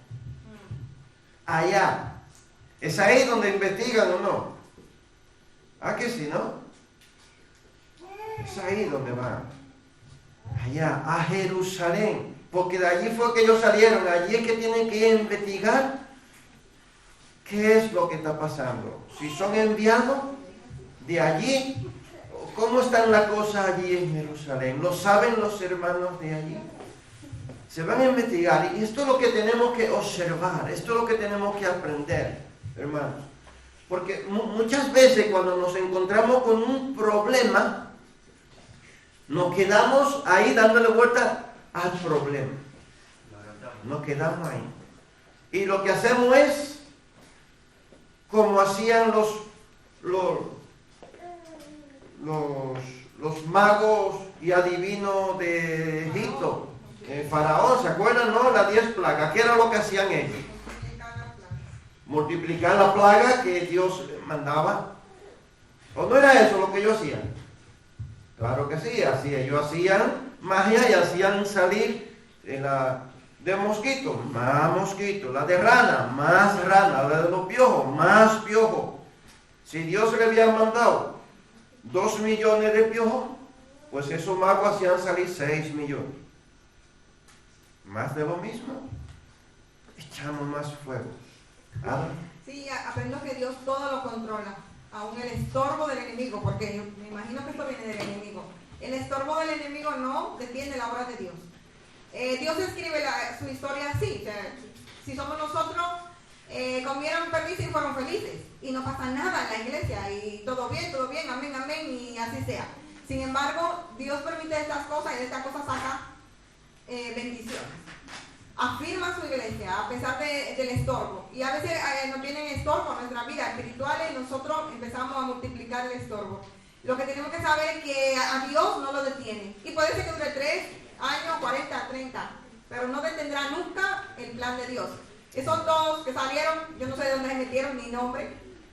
Allá, ¿es ahí donde investigan o no? ¿Ah, que sí, no? Es ahí donde van. Allá, a Jerusalén, porque de allí fue que ellos salieron, allí es que tienen que ir a investigar qué es lo que está pasando. Si son enviados de allí, ¿cómo están las cosas allí en Jerusalén? ¿Lo saben los hermanos de allí? Se van a investigar, y esto es lo que tenemos que observar, esto es lo que tenemos que aprender, hermanos. Porque muchas veces cuando nos encontramos con un problema, nos quedamos ahí dándole vuelta al problema. Nos quedamos ahí. Y lo que hacemos es, como hacían los magos y adivinos de Egipto, Faraón, ¿se acuerdan, no? Las 10 plagas, ¿qué era lo que hacían ellos? Multiplicar la plaga que Dios mandaba. ¿O no era eso lo que ellos hacían? Claro que sí, así ellos hacían magia y hacían salir de mosquito, más mosquito, la de rana, más rana, la de los piojos, más piojos. Si Dios le había mandado 2 millones de piojos, pues esos magos hacían salir 6 millones. Más de lo mismo, echamos más fuego. ¿Ah? Sí, aprendo que Dios todo lo controla, aún el estorbo del enemigo, porque me imagino que esto viene del enemigo. El estorbo del enemigo no detiene la obra de Dios. Dios escribe su historia así, o sea, si somos nosotros, comieron permiso y fueron felices, y no pasa nada en la iglesia, y todo bien, amén, amén, y así sea. Sin embargo, Dios permite estas cosas, y de estas cosas saca bendiciones. Afirma su iglesia a pesar del estorbo, y a veces no tienen estorbo en nuestra vida espiritual, y nosotros empezamos a multiplicar el estorbo. Lo que tenemos que saber es que a Dios no lo detiene, y puede ser que dure 3 años, 40, 30, pero no detendrá nunca el plan de Dios. Esos 2 que salieron, yo no sé de dónde se metieron ni nombre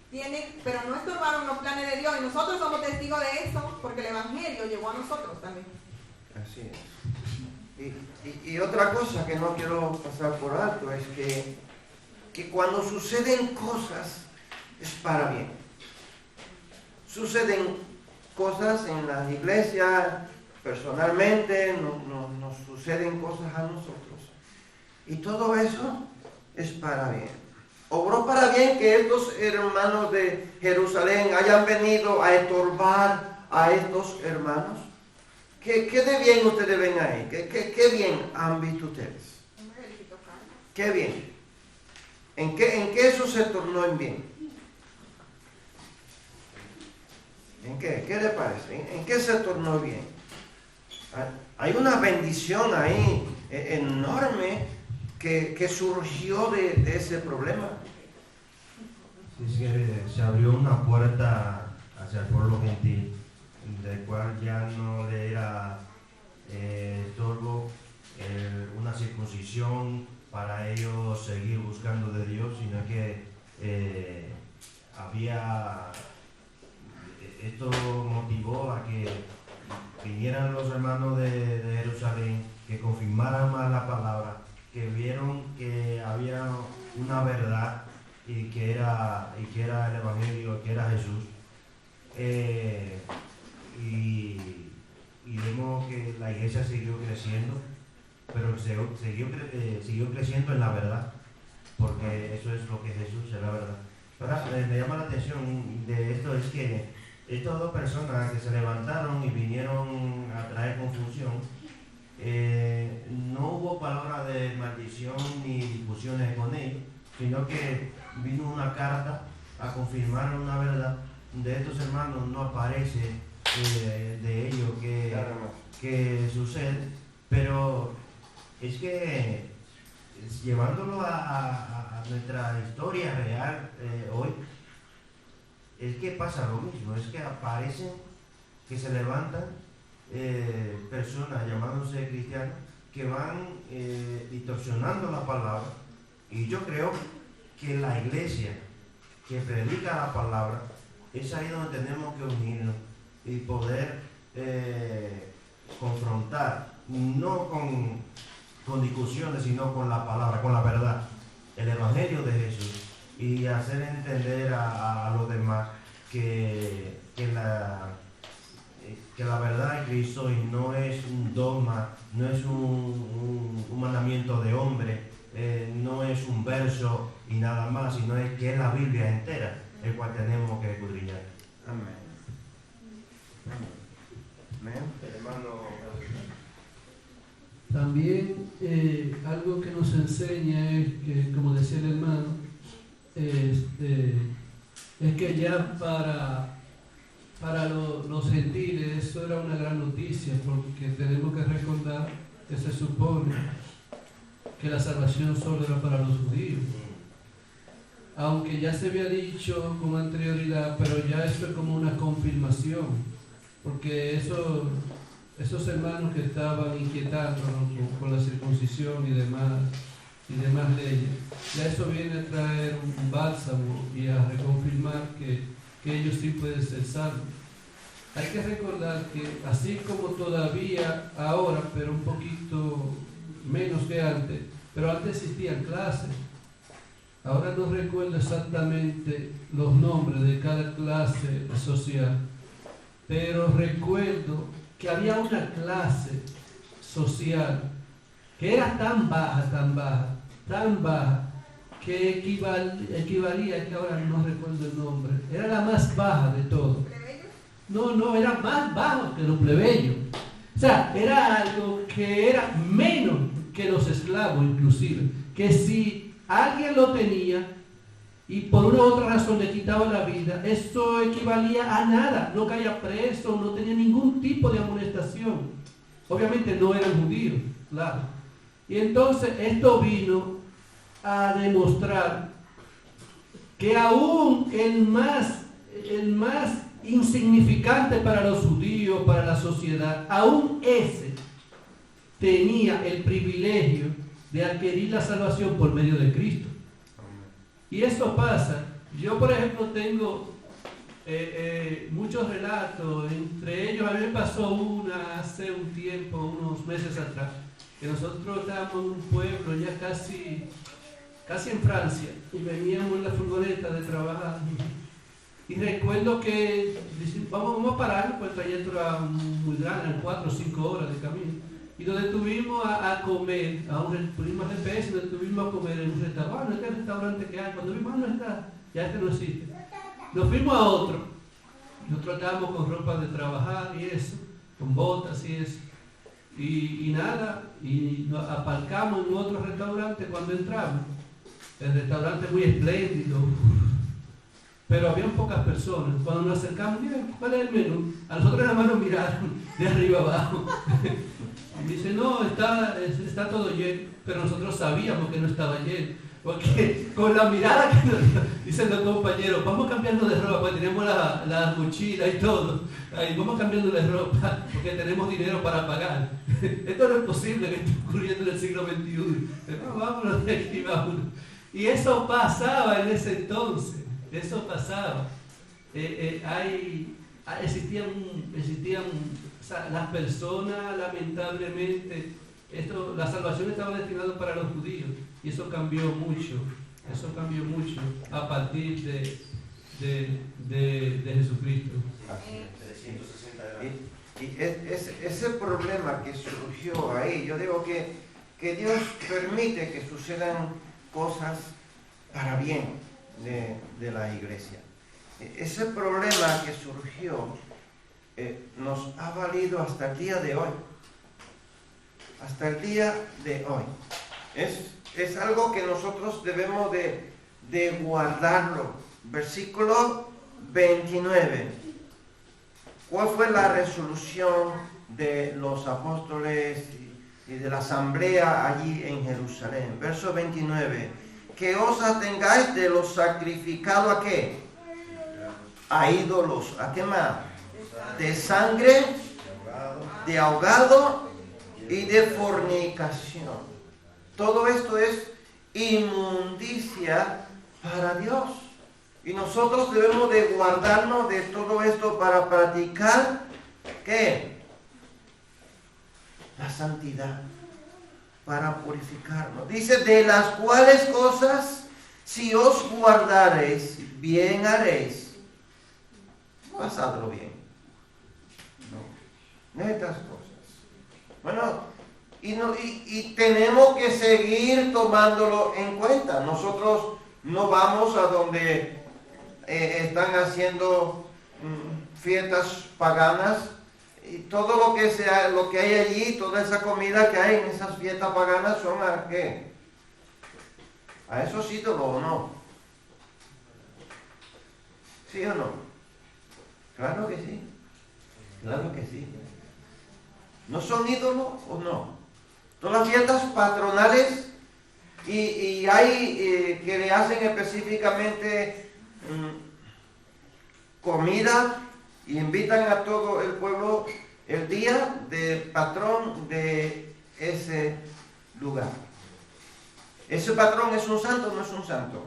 tienen, pero no estorbaron los planes de Dios, y nosotros somos testigos de eso porque el evangelio llegó a nosotros también. Así es. Y otra cosa que no quiero pasar por alto es que cuando suceden cosas es para bien. Suceden cosas en las iglesias, personalmente, nos suceden cosas a nosotros. Y todo eso es para bien. Obró para bien que estos hermanos de Jerusalén hayan venido a estorbar a estos hermanos. ¿Qué de bien ustedes ven ahí? ¿Qué bien han visto ustedes? ¿Qué bien? ¿En qué eso se tornó en bien? ¿En qué? ¿Qué le parece? ¿En qué se tornó bien? Hay una bendición ahí enorme que surgió de ese problema. Es que se abrió una puerta hacia el pueblo gentil, del cual ya no le era estorbo una circuncisión para ellos seguir buscando de Dios, sino que esto motivó a que vinieran los hermanos de Jerusalén, que confirmaran más la palabra, que vieron que había una verdad y que era el Evangelio, que era Jesús. Y vemos que la iglesia siguió creciendo, pero siguió creciendo en la verdad, porque eso es lo que Jesús es la verdad. Ahora, me llama la atención de esto es que estas dos personas que se levantaron y vinieron a traer confusión, no hubo palabra de maldición ni discusiones con ellos, sino que vino una carta a confirmar una verdad. De estos hermanos no aparece de ellos que sucede, pero es que llevándolo a nuestra historia real hoy, es que pasa lo mismo, es que aparecen, que se levantan personas llamándose cristianos que van distorsionando la palabra, y yo creo que la iglesia que predica la palabra es ahí donde tenemos que unirnos y poder confrontar, no con discusiones, sino con la palabra, con la verdad, el evangelio de Jesús, y hacer entender a los demás que la verdad de Cristo y no es un dogma, no es un mandamiento de hombre, no es un verso y nada más, sino es que es la Biblia entera el cual tenemos que escudriñar. Amén. Amén. Hermano. También algo que nos enseña es que, como decía el hermano, es que ya para los gentiles eso era una gran noticia, porque tenemos que recordar que se supone que la salvación solo era para los judíos. Aunque ya se había dicho con anterioridad, pero ya esto es como una confirmación, porque esos hermanos que estaban inquietándonos con la circuncisión y demás leyes, ya eso viene a traer un bálsamo y a reconfirmar que ellos sí pueden ser salvos. Hay que recordar que así como todavía ahora, pero un poquito menos que antes, pero antes existían clases. Ahora no recuerdo exactamente los nombres de cada clase social, pero recuerdo que había una clase social que era tan baja, que equivalía, que ahora no recuerdo el nombre, era la más baja de todo. No, era más bajo que los plebeyos. O sea, era algo que era menos que los esclavos inclusive, que si alguien lo tenía y por una u otra razón le quitaba la vida, eso equivalía a nada, no caía preso, no tenía ningún tipo de amonestación. Obviamente no eran judíos, claro. Y entonces esto vino a demostrar que aún el más insignificante para los judíos, para la sociedad, aún ese tenía el privilegio de adquirir la salvación por medio de Cristo. Y eso pasa. Yo, por ejemplo, tengo muchos relatos, entre ellos a mí me pasó una hace un tiempo, unos meses atrás, que nosotros estábamos en un pueblo ya casi en Francia, y veníamos en la furgoneta de trabajar, y recuerdo que vamos a parar, pues el trayecto era muy grande, 4 o 5 horas de camino. Y nos detuvimos a comer, pusimos GPS, nos detuvimos a comer en un restaurante, este restaurante que hay, cuando vimos, no está, ya este no existe. Nos fuimos a otro, nosotros estábamos con ropa de trabajar y eso, con botas y eso, y nada, y nos aparcamos en otro restaurante cuando entramos, el restaurante muy espléndido, pero había pocas personas. Cuando nos acercamos, mira, ¿cuál es el menú? A nosotros nada más nos miraron de arriba abajo. Y dice, no, está todo lleno, pero nosotros sabíamos que no estaba lleno, porque con la mirada que nos dicen los compañeros, vamos cambiando de ropa, porque tenemos la mochila y todo, ahí vamos cambiando de ropa, porque tenemos dinero para pagar. Esto no es posible que esté ocurriendo en el siglo XXI. No, vámonos de aquí, vámonos. Y eso pasaba en ese entonces, eso pasaba. Existían o sea, las personas, lamentablemente, la salvación estaba destinada para los judíos, y eso cambió mucho a partir de Jesucristo. Y ese problema que surgió ahí, yo digo que Dios permite que sucedan cosas para bien de la iglesia. ese problema que surgió nos ha valido hasta el día de hoy. Hasta el día de hoy. Es algo que nosotros debemos de guardarlo. Versículo 29. ¿Cuál fue la resolución de los apóstoles y de la asamblea allí en Jerusalén? Verso 29. Que os atengáis de lo sacrificado ¿a qué? A ídolos. ¿A qué más? De sangre, de ahogado y de fornicación. Todo esto es inmundicia para Dios. Y nosotros debemos de guardarnos de todo esto para practicar, ¿qué? La santidad, para purificarnos. Dice, de las cuales cosas, si os guardareis, bien haréis. Pasadlo bien. No, de estas cosas. Bueno, y tenemos que seguir tomándolo en cuenta. Nosotros no vamos a donde están haciendo fiestas paganas y todo lo que hay allí, toda esa comida que hay en esas fiestas paganas son ¿a qué? ¿A esos ídolos o no? ¿Sí o no? Claro que sí. Claro que sí. ¿No son ídolos o no? Todas las fiestas patronales y hay que le hacen específicamente comida y invitan a todo el pueblo el día del patrón de ese lugar. Ese patrón es un santo o no es un santo.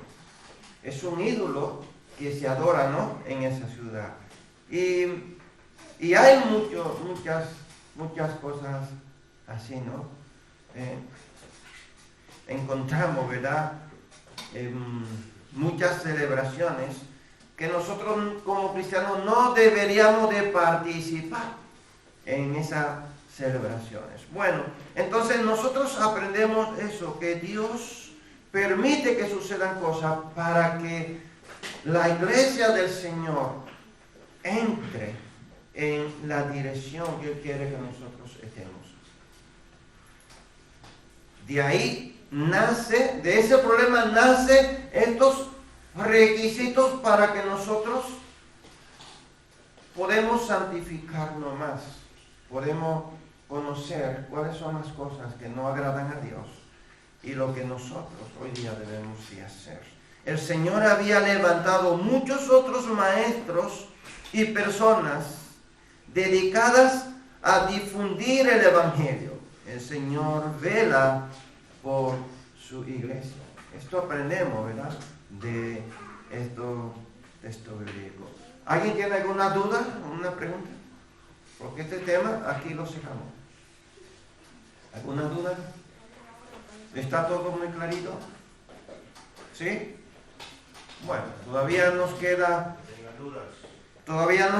Es un ídolo que se adora, ¿no? En esa ciudad. Y hay muchas cosas así, ¿no? Encontramos, ¿verdad? Muchas celebraciones que nosotros como cristianos no deberíamos de participar en esas celebraciones. Bueno, entonces nosotros aprendemos eso, que Dios permite que sucedan cosas para que la iglesia del Señor entre en la dirección que Él quiere que nosotros estemos. De ahí nace, de ese problema nace estos requisitos para que nosotros podemos santificarnos más, podemos conocer cuáles son las cosas que no agradan a Dios y lo que nosotros hoy día debemos de hacer. El Señor había levantado muchos otros maestros y personas dedicadas a difundir el Evangelio. El Señor vela por su iglesia. Esto aprendemos, ¿verdad? De esto bíblico. ¿Alguien tiene alguna duda, una pregunta? Porque este tema aquí lo secamos. ¿Alguna duda? ¿Está todo muy clarito? ¿Sí? Bueno, todavía nos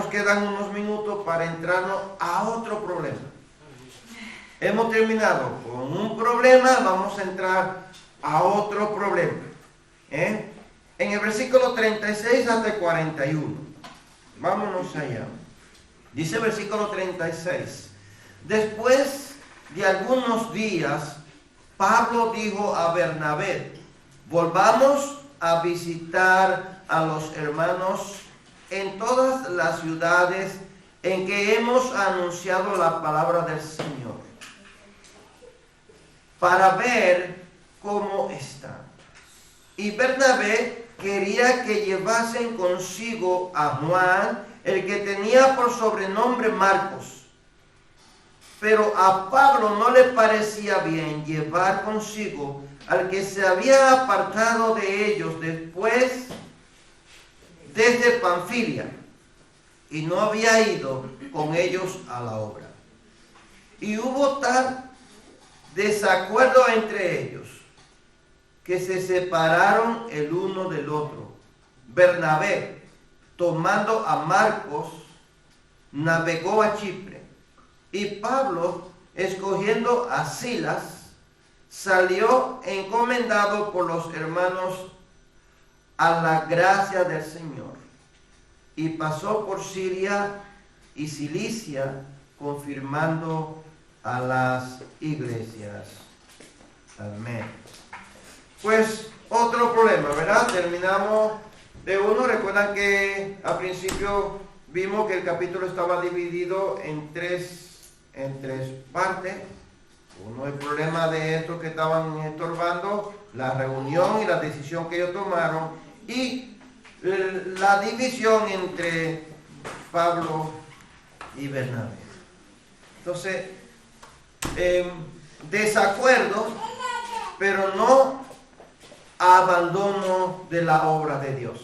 quedan unos minutos para entrarnos a otro problema. Hemos terminado con un problema, vamos a entrar a otro problema. En el versículo 36 hasta 41. Vámonos allá. Dice el versículo 36. Después de algunos días, Pablo dijo a Bernabé, volvamos a visitar a los hermanos en todas las ciudades en que hemos anunciado la palabra del Señor, para ver cómo están. Y Bernabé quería que llevasen consigo a Juan, el que tenía por sobrenombre Marcos. Pero a Pablo no le parecía bien llevar consigo al que se había apartado de ellos después desde Panfilia y no había ido con ellos a la obra. Y hubo tal desacuerdo entre ellos que se separaron el uno del otro. Bernabé, tomando a Marcos, navegó a Chipre, y Pablo, escogiendo a Silas, salió encomendado por los hermanos a la gracia del Señor. y pasó por Siria y Cilicia, confirmando a las iglesias. Amén. Pues otro problema, ¿verdad? Terminamos de uno. Recuerdan que al principio vimos que el capítulo estaba dividido en tres partes. Uno, el problema de estos que estaban estorbando la reunión y la decisión que ellos tomaron, y la división entre Pablo y Bernabé. Entonces, desacuerdo, pero no abandono de la obra de Dios.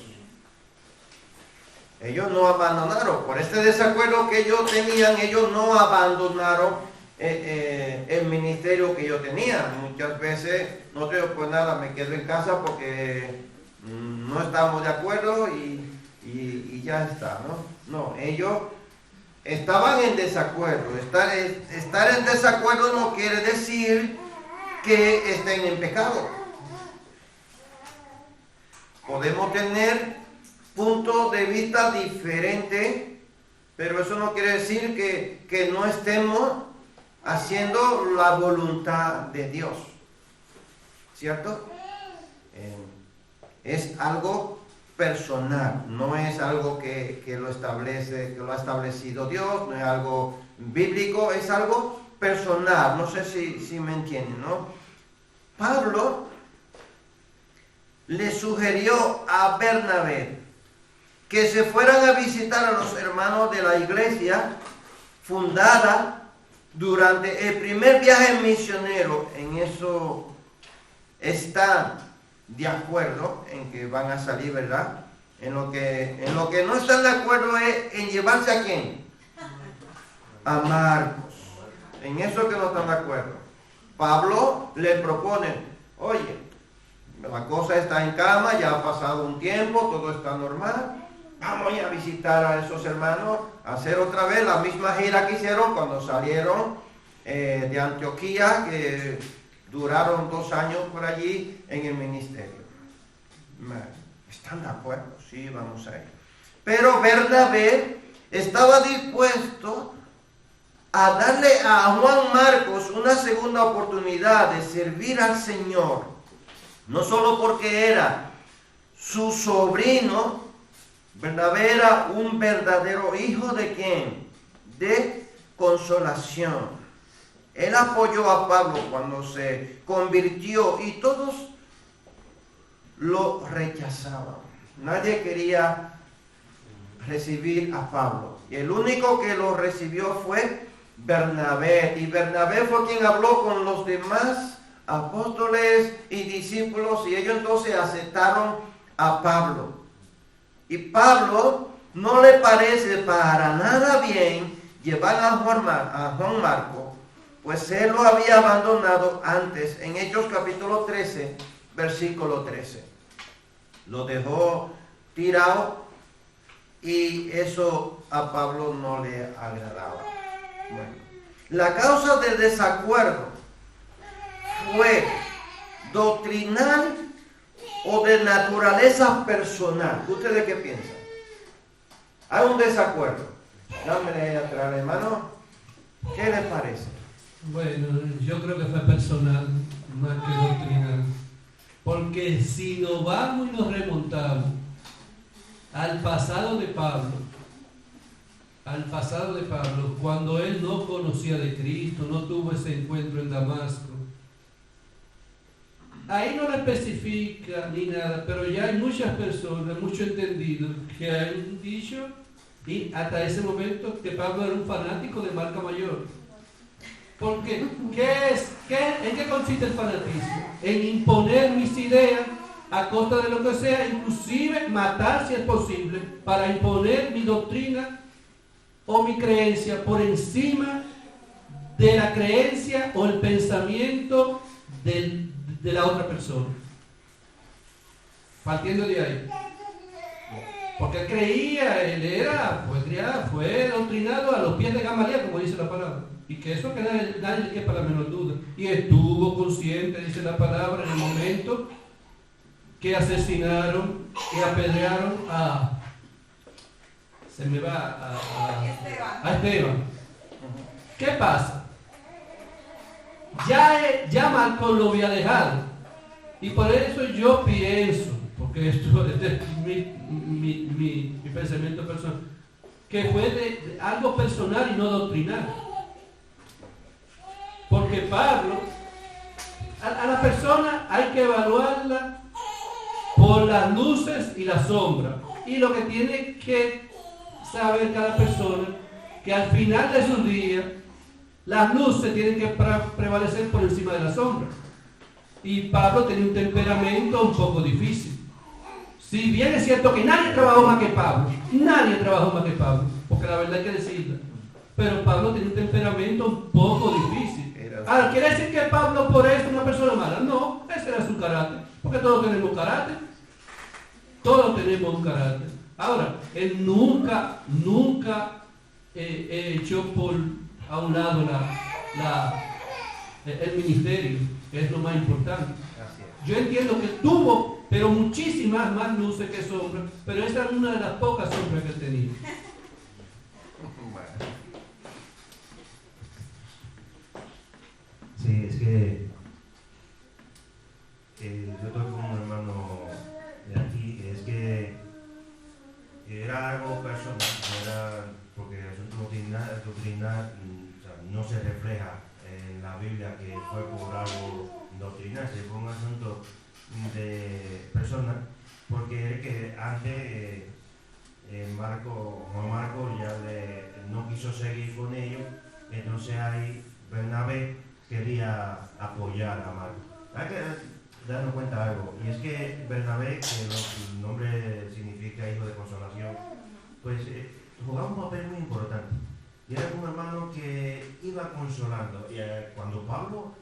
Ellos no abandonaron, por este desacuerdo que ellos tenían, ellos no abandonaron el ministerio que yo tenía. Muchas veces no digo, pues nada, me quedo en casa porque no estamos de acuerdo y ya está, ¿no? No, ellos estaban en desacuerdo. Estar en desacuerdo no quiere decir que estén en pecado. Podemos tener puntos de vista diferentes, pero eso no quiere decir que no estemos haciendo la voluntad de Dios, ¿cierto? Es algo personal, no es algo que lo establece, que lo ha establecido Dios, no es algo bíblico, es algo personal. No sé si me entienden, ¿no? Pablo le sugirió a Bernabé que se fueran a visitar a los hermanos de la iglesia fundada durante el primer viaje misionero. En eso están de acuerdo, en que van a salir, ¿verdad? En lo que no están de acuerdo es en llevarse a ¿quién? A Marcos. En eso que no están de acuerdo. Pablo le propone, oye, la cosa está en calma, ya ha pasado un tiempo, todo está normal. Vamos a visitar a esos hermanos, a hacer otra vez la misma gira que hicieron cuando salieron de Antioquía, que duraron 2 años por allí en el ministerio. ¿Están de acuerdo? Sí, vamos a ir. Pero Bernabé estaba dispuesto a darle a Juan Marcos una segunda oportunidad de servir al Señor, no solo porque era su sobrino. Bernabé era un verdadero hijo de ¿quién? De consolación. Él apoyó a Pablo cuando se convirtió y todos lo rechazaban. Nadie quería recibir a Pablo. Y el único que lo recibió fue Bernabé. Y Bernabé fue quien habló con los demás apóstoles y discípulos, y ellos entonces aceptaron a Pablo. Y Pablo no le parece para nada bien llevar a Juan Marcos, pues él lo había abandonado antes, en Hechos capítulo 13, versículo 13. Lo dejó tirado y eso a Pablo no le agradaba. Bueno, la causa del desacuerdo fue doctrinal o de naturaleza personal. ¿Ustedes qué piensan? Hay un desacuerdo. Dámele ahí atrás, hermano. ¿Qué les parece? Bueno, yo creo que fue personal, más que doctrinal. Porque si nos vamos y nos remontamos al pasado de Pablo, cuando él no conocía de Cristo, no tuvo ese encuentro en Damasco, ahí no lo especifica ni nada, pero ya hay muchas personas, muchos entendidos, que han dicho, y hasta ese momento, que Pablo era un fanático de marca mayor. ¿Por qué? ¿En qué consiste el fanatismo? En imponer mis ideas a costa de lo que sea, inclusive matar si es posible, para imponer mi doctrina o mi creencia por encima de la creencia o el pensamiento de la otra persona. Partiendo de ahí. Porque él creía, fue doctrinado a los pies de Gamaliel, como dice la palabra. Y que eso que nadie le quepa la menor duda. Y estuvo consciente, dice la palabra, en el momento que asesinaron y apedrearon se me va a Esteban. Ujú. ¿Qué pasa? Ya Marcos lo había dejado. Y por eso yo pienso, porque este es mi pensamiento personal, que fue de algo personal y no doctrinal. Porque Pablo, a la persona hay que evaluarla por las luces y las sombras. Y lo que tiene que saber cada persona, que al final de sus días, las luces tienen que prevalecer por encima de las sombras. Y Pablo tenía un temperamento un poco difícil. Si bien es cierto que nadie trabajó más que Pablo, porque la verdad hay que decirlo, pero Pablo tenía un temperamento un poco difícil. Ahora, ¿quiere decir que Pablo por eso es una persona mala? No, ese era su carácter, porque todos tenemos carácter. Todos tenemos un carácter. Ahora, él nunca echó a un lado el ministerio, que es lo más importante. Yo entiendo que tuvo, pero muchísimas más luces que sombras, pero esa era una de las pocas sombras que él tenía. Sí, es que yo estoy con un hermano de aquí, es que era algo personal, porque el asunto doctrinal o sea, no se refleja en la Biblia que fue por algo doctrinal, se fue un asunto de personal, porque es que antes Juan Marcos ya no quiso seguir con ellos, entonces ahí Bernabé quería apoyar a Marcos. Hay que darnos cuenta de algo, y es que Bernabé, que su nombre significa hijo de consolación, pues jugaba un papel muy importante. Y era un hermano que iba consolando. Y cuando Pablo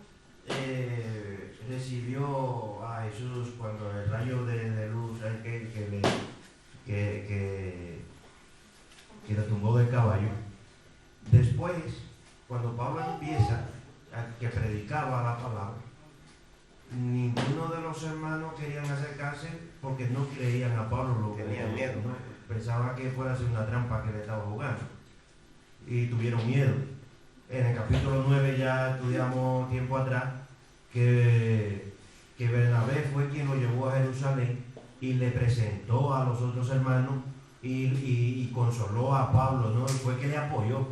recibió a Jesús, cuando el rayo de luz que lo tumbó del caballo, después, cuando Pablo empieza, que predicaba la palabra, ninguno de los hermanos querían acercarse porque no creían a Pablo, lo que tenían miedo, ¿no? Pensaban que fuera a ser una trampa que le estaba jugando y tuvieron miedo. En el capítulo 9 ya estudiamos tiempo atrás que Bernabé fue quien lo llevó a Jerusalén y le presentó a los otros hermanos y consoló a Pablo, ¿no? Y fue que le apoyó.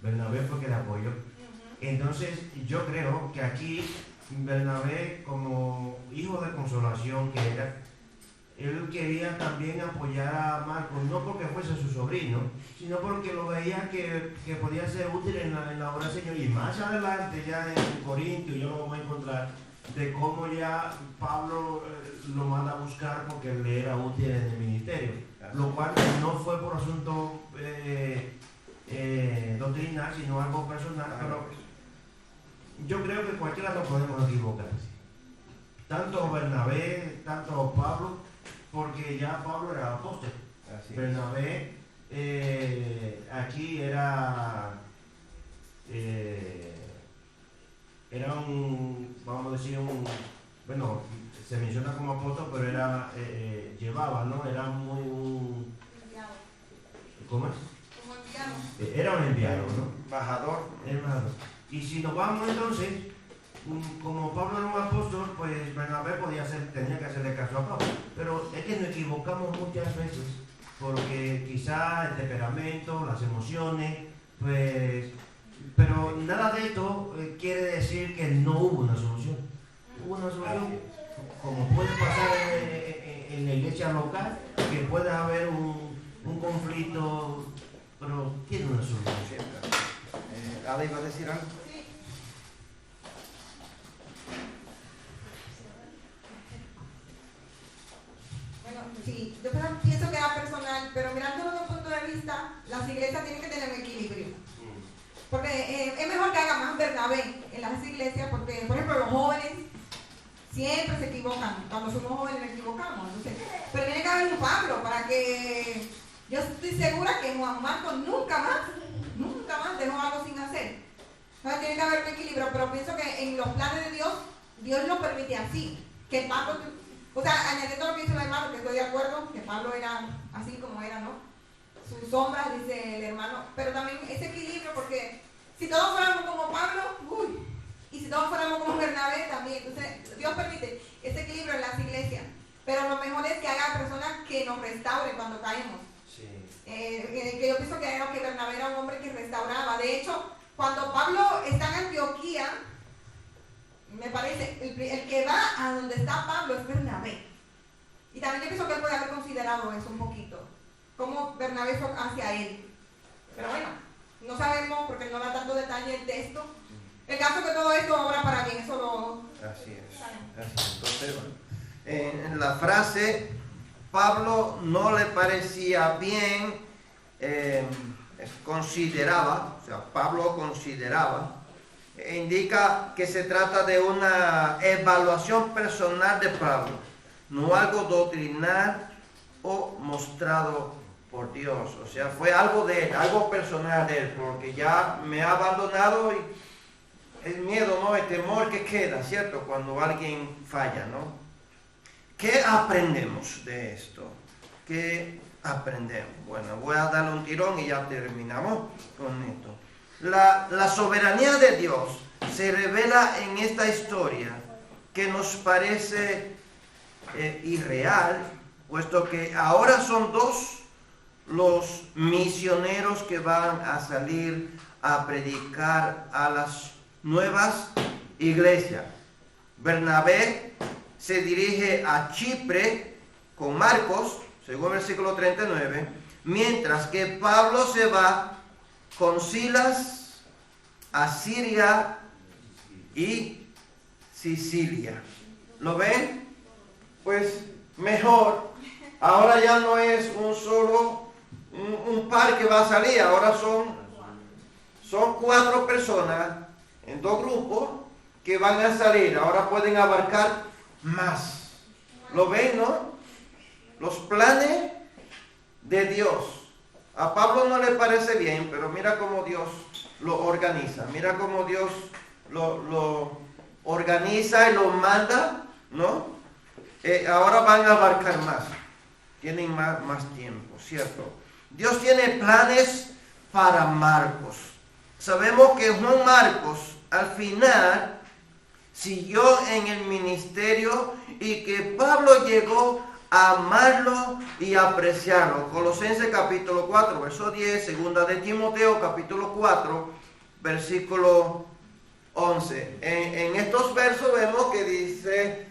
Bernabé fue que le apoyó. Entonces yo creo que aquí Bernabé, como hijo de consolación que era, él quería también apoyar a Marcos, no porque fuese su sobrino, sino porque lo veía que podía ser útil en la obra del Señor. Y más adelante, ya en Corintios, yo lo vamos a encontrar de cómo ya Pablo lo manda a buscar porque le era útil en el ministerio, lo cual no fue por asunto doctrinal, sino algo personal. Pero yo creo que cualquiera nos podemos equivocar, tanto Bernabé, tanto Pablo, porque ya Pablo era apóstol. Bernabé aquí era un, vamos a decir, bueno, se menciona como apóstol, pero era llevaba, ¿no? Era muy ¿cómo es? Como enviado. Era un enviado, ¿no? Embajador. Y si nos vamos entonces, como Pablo era un apóstol, pues Bernabé tenía que hacerle caso a Pablo. Pero es que nos equivocamos muchas veces, porque quizá el temperamento, las emociones, pues... Pero nada de esto quiere decir que no hubo una solución. Hubo una solución, como puede pasar en la iglesia local, que puede haber un conflicto, pero tiene una solución. Ada, ¿iba a decir algo? Sí. Bueno, sí, yo pienso que era personal, pero mirándolo desde un punto de vista, las iglesias tienen que tener un equilibrio. Porque es mejor que haga más Bernabé en las iglesias, porque, por ejemplo, los jóvenes siempre se equivocan. Cuando somos jóvenes nos equivocamos. Entonces, pero tiene que haber un Pablo para que... Yo estoy segura que Juan Marcos nunca más dejó algo sin hacer. Entonces tiene que haber un equilibrio, pero pienso que en los planes de Dios, Dios lo permite así. Que Pablo, o sea, añadiendo lo que dice el hermano, que estoy de acuerdo, que Pablo era así como era, ¿no? sus sombras, dice el hermano, pero también ese equilibrio, porque si todos fuéramos como Pablo, y si todos fuéramos como Bernabé también, entonces Dios permite ese equilibrio en las iglesias, pero lo mejor es que haya personas que nos restauren cuando caemos. Sí. Que yo pienso que Bernabé era un hombre que restauraba. De hecho, cuando Pablo está en Antioquía, me parece, el que va a donde está Pablo es Bernabé. Y también yo pienso que él puede haber considerado eso un poquito, cómo Bernabé fue hacia él. Pero bueno, no sabemos porque no da tanto detalle el texto. El caso que todo esto obra para bien, eso lo... Así es. Entonces, bueno, en la frase, Pablo no le parecía bien, consideraba, o sea, Pablo consideraba, indica que se trata de una evaluación personal de Pablo, no algo doctrinal o mostrado por Dios. O sea, fue algo de él, algo personal de él, porque ya me ha abandonado y el miedo, ¿no? El temor que queda, ¿cierto? Cuando alguien falla, ¿no? ¿Qué aprendemos de esto? ¿Qué aprendemos? Bueno, voy a darle un tirón y ya terminamos con esto. La soberanía de Dios se revela en esta historia que nos parece irreal, puesto que ahora son dos los misioneros que van a salir a predicar a las nuevas iglesias. Bernabé se dirige a Chipre con Marcos, según el versículo 39, mientras que Pablo se va con Silas a Siria y Sicilia. ¿Lo ven? Pues mejor. Ahora ya no es un par que va a salir, ahora son 4 personas en 2 grupos que van a salir. Ahora pueden abarcar más. ¿Lo ven, no? Los planes de Dios. A Pablo no le parece bien, pero mira cómo Dios lo organiza. Mira cómo Dios lo organiza y lo manda, ¿no? Ahora van a abarcar más. Tienen más tiempo, ¿cierto? Dios tiene planes para Marcos. Sabemos que Juan Marcos al final siguió en el ministerio y que Pablo llegó a amarlo y apreciarlo. Colosenses capítulo 4, verso 10, segunda de Timoteo capítulo 4, versículo 11. En estos versos vemos que dice,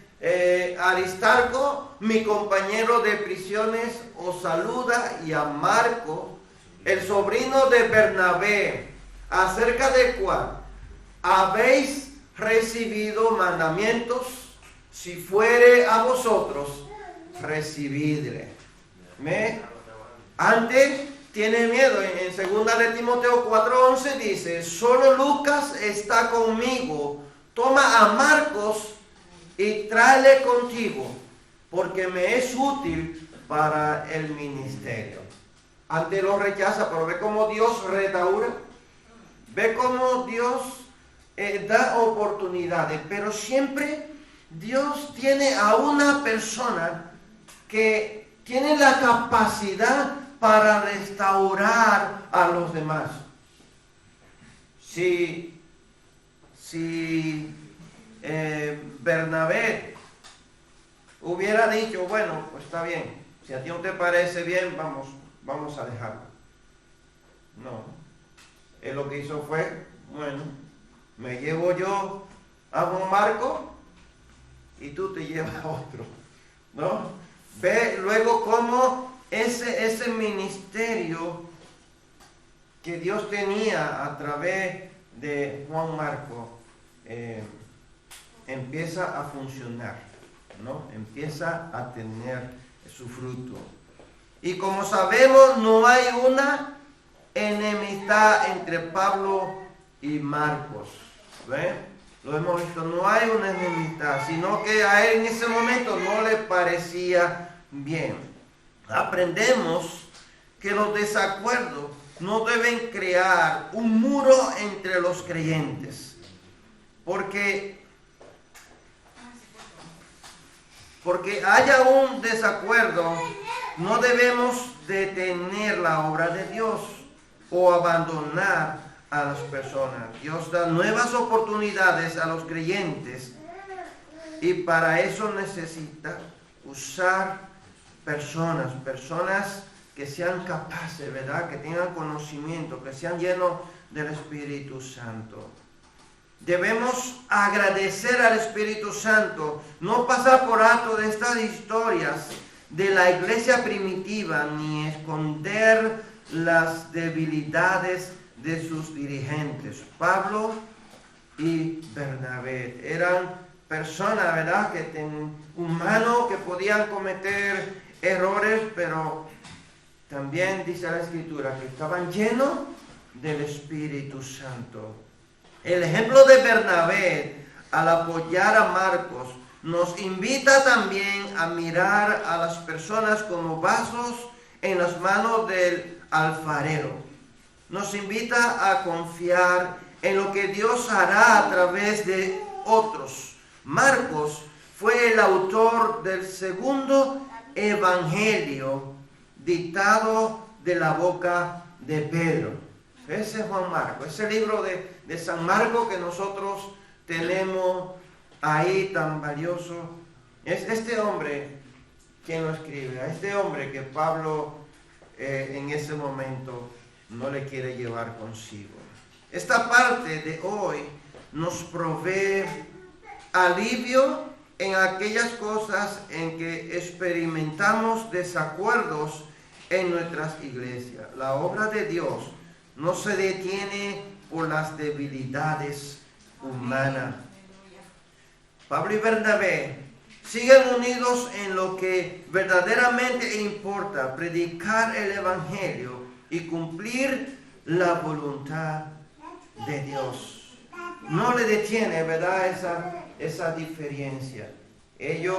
Aristarco, mi compañero de prisiones, os saluda, y a Marco, el sobrino de Bernabé, acerca del cual habéis recibido mandamientos, si fuere a vosotros, recibidle. Antes tiene miedo. En 2 de Timoteo 4:11 dice, solo Lucas está conmigo, toma a Marcos y tráele contigo, porque me es útil para el ministerio. Antes lo rechaza, pero ve cómo Dios restaura, ve cómo Dios da oportunidades, pero siempre Dios tiene a una persona que tiene la capacidad para restaurar a los demás. Si Bernabé hubiera dicho, bueno, pues está bien, si a ti no te parece bien, vamos a dejarlo. No, él lo que hizo fue, bueno, me llevo yo a Juan Marco y tú te llevas a otro, ¿no? Ve luego cómo ese ministerio que Dios tenía a través de Juan Marco empieza a funcionar, ¿no? Empieza a tener su fruto. Y como sabemos, no hay una enemistad entre Pablo y Marcos, ¿ven? Lo hemos visto, no hay una enemistad, sino que a él en ese momento no le parecía bien. Aprendemos que los desacuerdos no deben crear un muro entre los creyentes, porque haya un desacuerdo, no debemos detener la obra de Dios o abandonar a las personas. Dios da nuevas oportunidades a los creyentes y para eso necesita usar personas que sean capaces, ¿verdad? Que tengan conocimiento, que sean llenos del Espíritu Santo. Debemos agradecer al Espíritu Santo, no pasar por alto de estas historias de la iglesia primitiva, ni esconder las debilidades de sus dirigentes. Pablo y Bernabé eran personas, ¿verdad?, humanos que podían cometer errores, pero también dice la Escritura que estaban llenos del Espíritu Santo. El ejemplo de Bernabé al apoyar a Marcos nos invita también a mirar a las personas como vasos en las manos del alfarero. Nos invita a confiar en lo que Dios hará a través de otros. Marcos fue el autor del segundo evangelio dictado de la boca de Pedro. Ese es Juan Marcos, ese libro de San Marcos que nosotros tenemos ahí tan valioso. Es este hombre quien lo escribe, a este hombre que Pablo en ese momento no le quiere llevar consigo. Esta parte de hoy nos provee alivio en aquellas cosas en que experimentamos desacuerdos en nuestras iglesias. La obra de Dios no se detiene por las debilidades humanas. Pablo y Bernabé siguen unidos en lo que verdaderamente importa, predicar el Evangelio y cumplir la voluntad de Dios. No le detiene, ¿verdad?, esa diferencia. Ellos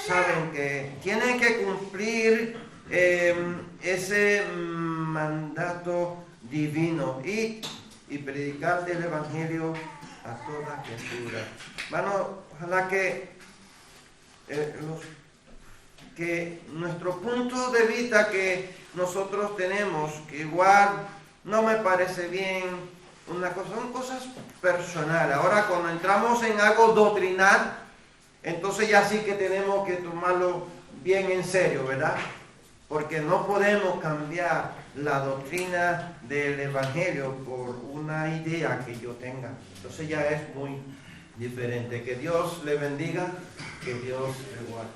saben que tienen que cumplir ese mandato divino y predicar el Evangelio a toda criatura. Bueno, ojalá que nuestro punto de vista que nosotros tenemos, que igual no me parece bien, son cosas personales. Ahora cuando entramos en algo doctrinal, entonces ya sí que tenemos que tomarlo bien en serio, ¿verdad? Porque no podemos cambiar la doctrina del Evangelio por una idea que yo tenga. Entonces ya es muy diferente. Que Dios le bendiga, que Dios le guarde.